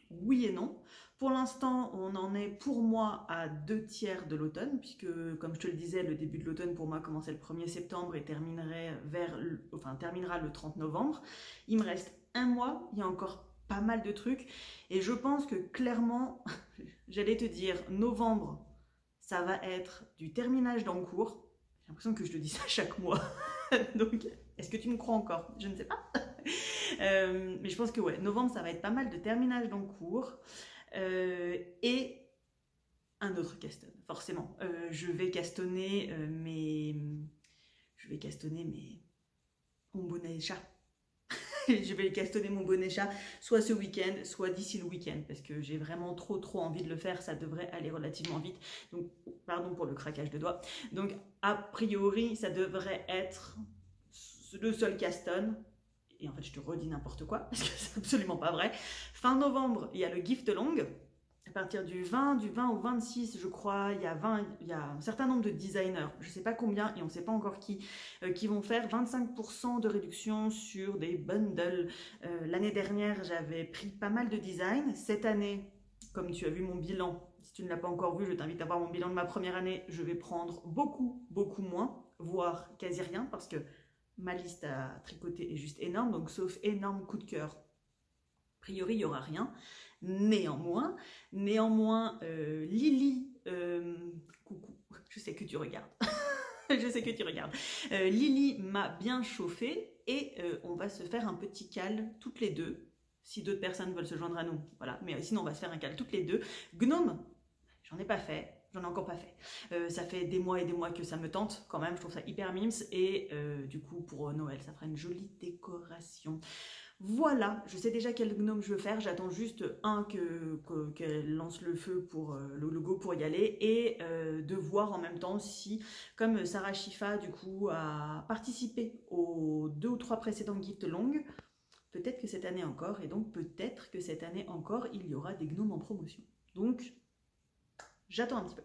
Oui et non. Pour l'instant, on en est pour moi à 2/3 de l'automne, puisque comme je te le disais, le début de l'automne pour moi commençait le 1er septembre et terminera le 30 novembre. Il me reste un mois, il y a encore pas mal de trucs, et je pense que clairement, j'allais te dire, novembre, ça va être du terminage d'encours. J'ai l'impression que je te dis ça chaque mois. Donc, est-ce que tu me crois encore? Je ne sais pas. Mais je pense que ouais, novembre, ça va être pas mal de terminage d'encours. Et un autre caston, forcément. Je vais castonner mon bonnet chat. Je vais castonner mon bonnet chat, soit ce week-end, soit d'ici le week-end, parce que j'ai vraiment trop envie de le faire, ça devrait aller relativement vite. Donc, pardon pour le craquage de doigts. Donc, a priori, ça devrait être le seul caston. Et en fait, je te redis n'importe quoi, parce que c'est absolument pas vrai. Fin novembre, il y a le gift long. À partir du 20 au 26, je crois, il y a un certain nombre de designers, je ne sais pas combien et on ne sait pas encore qui vont faire 25% de réduction sur des bundles. L'année dernière, j'avais pris pas mal de designs. Cette année, comme tu as vu mon bilan, si tu ne l'as pas encore vu, je t'invite à voir mon bilan de ma première année. Je vais prendre beaucoup moins, voire quasi rien, parce que ma liste à tricoter est juste énorme. Donc, sauf énorme coup de cœur, a priori, il n'y aura rien. Néanmoins, Lily, coucou, je sais que tu regardes. Je sais que tu regardes. Lily m'a bien chauffé et on va se faire un petit cal toutes les deux. Si d'autres personnes veulent se joindre à nous, voilà. Mais sinon, on va se faire un cal toutes les deux. Gnome, j'en ai pas fait. j'en ai encore pas fait. Ça fait des mois et des mois que ça me tente quand même, je trouve ça hyper mimes et du coup pour Noël ça fera une jolie décoration. Voilà, je sais déjà quel gnome je veux faire, j'attends juste qu'elle lance le feu pour le logo pour y aller et de voir en même temps si, comme Sarah Shifa du coup a participé aux 2 ou 3 précédents gift longues, peut-être que cette année encore, et donc peut-être que cette année encore, il y aura des gnomes en promotion. Donc, j'attends un petit peu.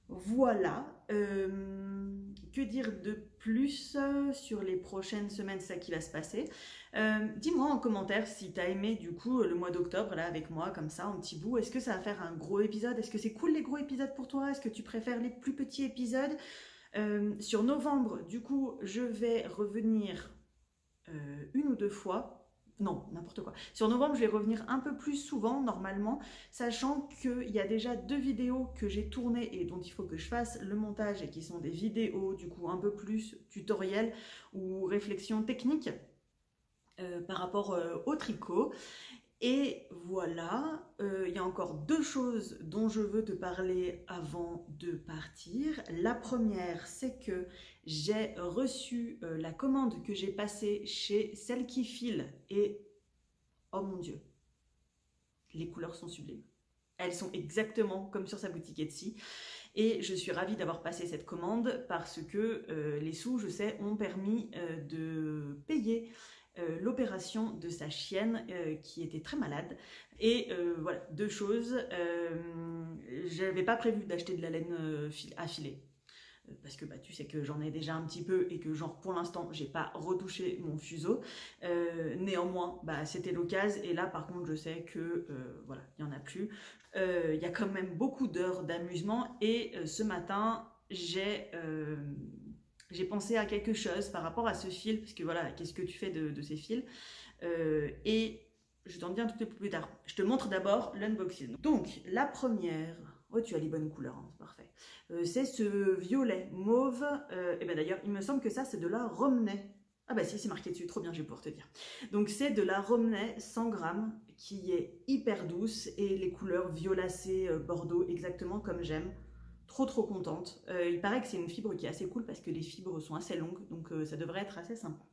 Voilà, que dire de plus sur les prochaines semaines, c'est ça qui va se passer. Dis-moi en commentaire si tu as aimé du coup le mois d'octobre là avec moi comme ça en petit bout. Est-ce que ça va faire un gros épisode? Est-ce que c'est cool les gros épisodes pour toi? Est-ce que tu préfères les plus petits épisodes? Sur novembre, du coup, je vais revenir 1 ou 2 fois. Non, n'importe quoi. Sur novembre, je vais revenir un peu plus souvent, normalement, sachant qu'il y a déjà 2 vidéos que j'ai tournées et dont il faut que je fasse le montage et qui sont des vidéos, du coup, un peu plus tutoriels ou réflexions techniques par rapport au tricot. Et voilà, il y a encore 2 choses dont je veux te parler avant de partir. La première, c'est que j'ai reçu la commande que j'ai passée chez Celle qui file et oh mon Dieu, les couleurs sont sublimes. Elles sont exactement comme sur sa boutique Etsy et je suis ravie d'avoir passé cette commande parce que les sous, je sais, ont permis de payer l'opération de sa chienne qui était très malade et voilà, 2 choses, j'avais pas prévu d'acheter de la laine à filer parce que bah, tu sais que j'en ai déjà un petit peu et que genre pour l'instant j'ai pas retouché mon fuseau, néanmoins bah, c'était l'occasion et là par contre je sais que voilà, il y en a plus, il y a quand même beaucoup d'heures d'amusement et ce matin j'ai pensé à quelque chose par rapport à ce fil, parce que voilà, qu'est-ce que tu fais de ces fils et je t'en dis un tout petit peu plus tard. Je te montre d'abord l'unboxing. Donc, la première, oh tu as les bonnes couleurs, hein, c'est parfait. C'est ce violet mauve, et ben d'ailleurs, il me semble que ça c'est de la Romney. Ah bah si, c'est marqué dessus, trop bien, je vais pouvoir te dire. Donc c'est de la Romney 100 grammes, qui est hyper douce, et les couleurs violacées, bordeaux, exactement comme j'aime. Trop contente. Il paraît que c'est une fibre qui est assez cool parce que les fibres sont assez longues, donc ça devrait être assez sympa.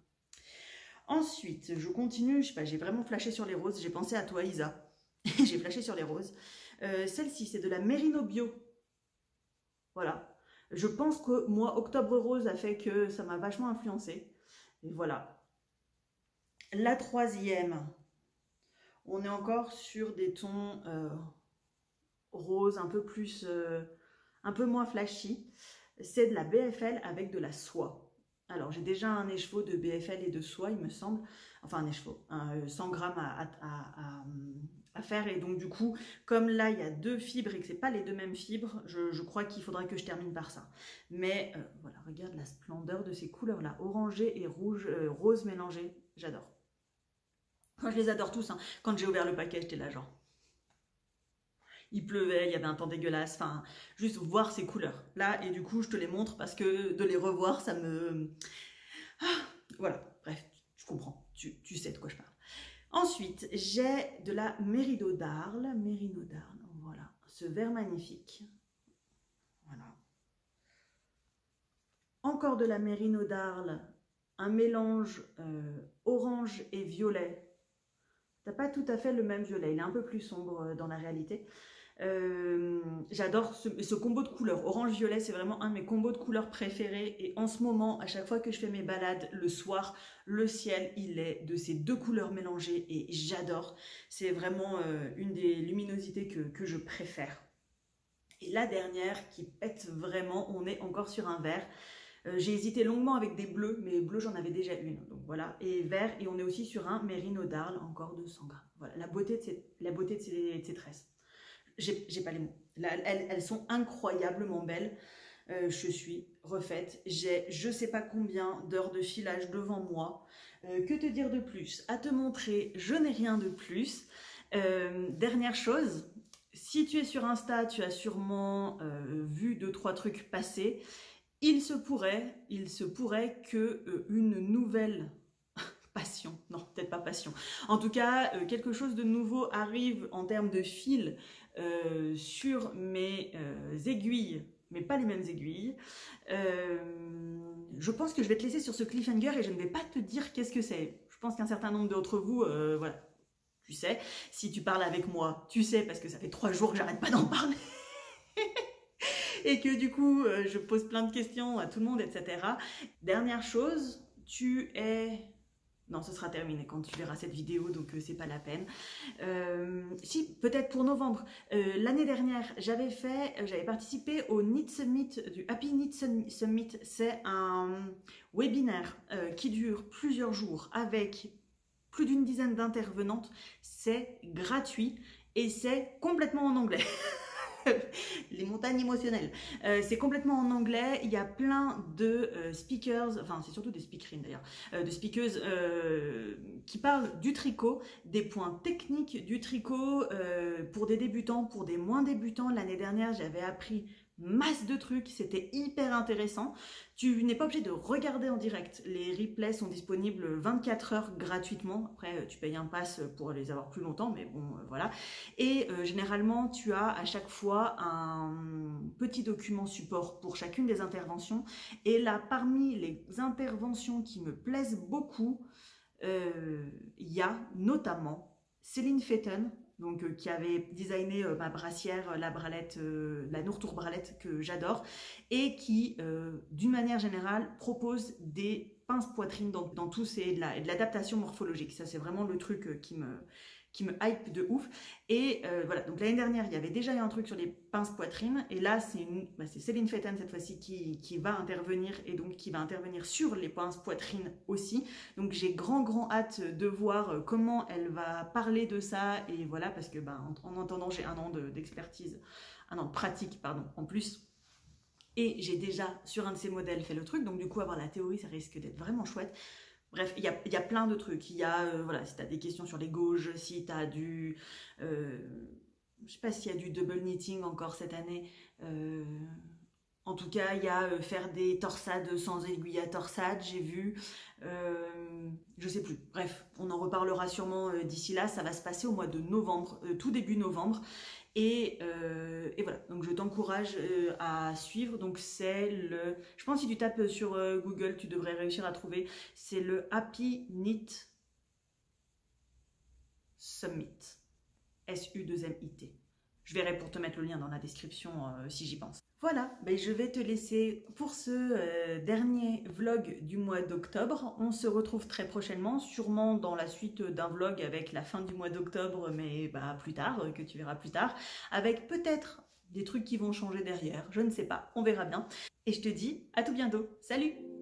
Ensuite, je continue, je sais pas, j'ai vraiment flashé sur les roses, j'ai pensé à toi Isa, j'ai flashé sur les roses. Celle-ci, c'est de la Merino Bio. Voilà. Je pense que moi, Octobre Rose a fait que ça m'a vachement influencé. Et voilà. La troisième, on est encore sur des tons roses un peu plus... un peu moins flashy, c'est de la BFL avec de la soie. Alors j'ai déjà un écheveau de BFL et de soie il me semble, enfin un écheveau, 100 grammes à faire et donc du coup comme là il y a 2 fibres et que c'est pas les 2 mêmes fibres, je crois qu'il faudra que je termine par ça. Mais voilà, regarde la splendeur de ces couleurs là, orangé et rouge, rose mélangé, j'adore. Moi je les adore tous, hein. Quand j'ai ouvert le paquet j'étais là genre... Il pleuvait, il y avait un temps dégueulasse, enfin, juste voir ces couleurs là, et du coup, je te les montre parce que de les revoir, ça me... Ah, voilà, bref, tu comprends, tu sais de quoi je parle. Ensuite, j'ai de la Merino d'Arles, voilà, ce vert magnifique, voilà. Encore de la Merino d'Arles, un mélange orange et violet. T'as pas tout à fait le même violet, il est un peu plus sombre dans la réalité. J'adore ce combo de couleurs. Orange-violet, c'est vraiment un de mes combos de couleurs préférés. Et en ce moment, à chaque fois que je fais mes balades le soir, le ciel, il est de ces 2 couleurs mélangées et j'adore. C'est vraiment une des luminosités que je préfère. Et la dernière qui pète vraiment, on est encore sur un vert. J'ai hésité longuement avec des bleus, mais bleus j'en avais déjà une, donc voilà, et vert, et on est aussi sur un Merino d'Arles, encore de 100 grammes. Voilà, la beauté de ces tresses. J'ai pas les mots. Là, elles sont incroyablement belles. Je suis refaite. J'ai je sais pas combien d'heures de filage devant moi. Que te dire de plus? À te montrer, je n'ai rien de plus. Dernière chose, si tu es sur Insta, tu as sûrement vu 2-3 trucs passer. Il se pourrait que une nouvelle passion, non peut-être pas passion, en tout cas quelque chose de nouveau arrive en termes de fil sur mes aiguilles, mais pas les mêmes aiguilles. Je pense que je vais te laisser sur ce cliffhanger et je ne vais pas te dire qu'est-ce que c'est. Je pense qu'un certain nombre d'entre vous, voilà, tu sais. Si tu parles avec moi, tu sais, parce que ça fait 3 jours que j'arrête pas d'en parler. Et que du coup, je pose plein de questions à tout le monde, etc. Dernière chose, tu es... Non, ce sera terminé quand tu verras cette vidéo, donc c'est pas la peine. Si, peut-être pour novembre. L'année dernière, j'avais participé au Knit Summit, du Happy Knit Summit. C'est un webinaire qui dure plusieurs jours avec plus d'une dizaine d'intervenantes. C'est gratuit et c'est complètement en anglais. Les montagnes émotionnelles. C'est complètement en anglais. Il y a plein de speakers, enfin c'est surtout des speakerines d'ailleurs, de speakeuses qui parlent du tricot, des points techniques du tricot pour des débutants, pour des moins débutants. L'année dernière, j'avais appris masse de trucs, c'était hyper intéressant. Tu n'es pas obligé de regarder en direct, les replays sont disponibles 24 heures gratuitement. Après tu payes un pass pour les avoir plus longtemps, mais bon voilà. Et généralement tu as à chaque fois un petit document support pour chacune des interventions. Et là, parmi les interventions qui me plaisent beaucoup, il y a notamment Céline Fetten, donc qui avait designé ma brassière, la bralette, la Nourtour bralette que j'adore, et qui, d'une manière générale, propose des pinces poitrine dans tout, et de l'adaptation morphologique. Ça, c'est vraiment le truc qui me hype de ouf. Et voilà, donc l'année dernière, il y avait déjà eu un truc sur les pinces poitrine, et là, c'est Céline Fetten cette fois-ci qui va intervenir, et donc qui va intervenir sur les pinces poitrine aussi. Donc j'ai grand hâte de voir comment elle va parler de ça, et voilà, parce que en attendant, j'ai un an d'expertise, un an de pratique, pardon, en plus. Et j'ai déjà, sur un de ces modèles, fait le truc, donc du coup, avoir la théorie, ça risque d'être vraiment chouette. Bref, il y a plein de trucs. Il y a, voilà, si tu as des questions sur les gauges, si tu as du... je sais pas s'il y a du double knitting encore cette année. En tout cas, il y a faire des torsades sans aiguille à torsade, j'ai vu. Je sais plus. Bref, on en reparlera sûrement d'ici là. Ça va se passer au mois de novembre, tout début novembre. Et voilà, donc je t'encourage à suivre. Donc c'est le... Je pense que si tu tapes sur Google, tu devrais réussir à trouver. C'est le Happy Knit Summit. S-U-2-M-I-T. Je verrai pour te mettre le lien dans la description si j'y pense. Voilà, je vais te laisser pour ce dernier vlog du mois d'octobre. On se retrouve très prochainement, sûrement dans la suite d'un vlog avec la fin du mois d'octobre, mais plus tard, que tu verras plus tard, avec peut-être des trucs qui vont changer derrière, je ne sais pas, on verra bien. Et je te dis à tout bientôt, salut!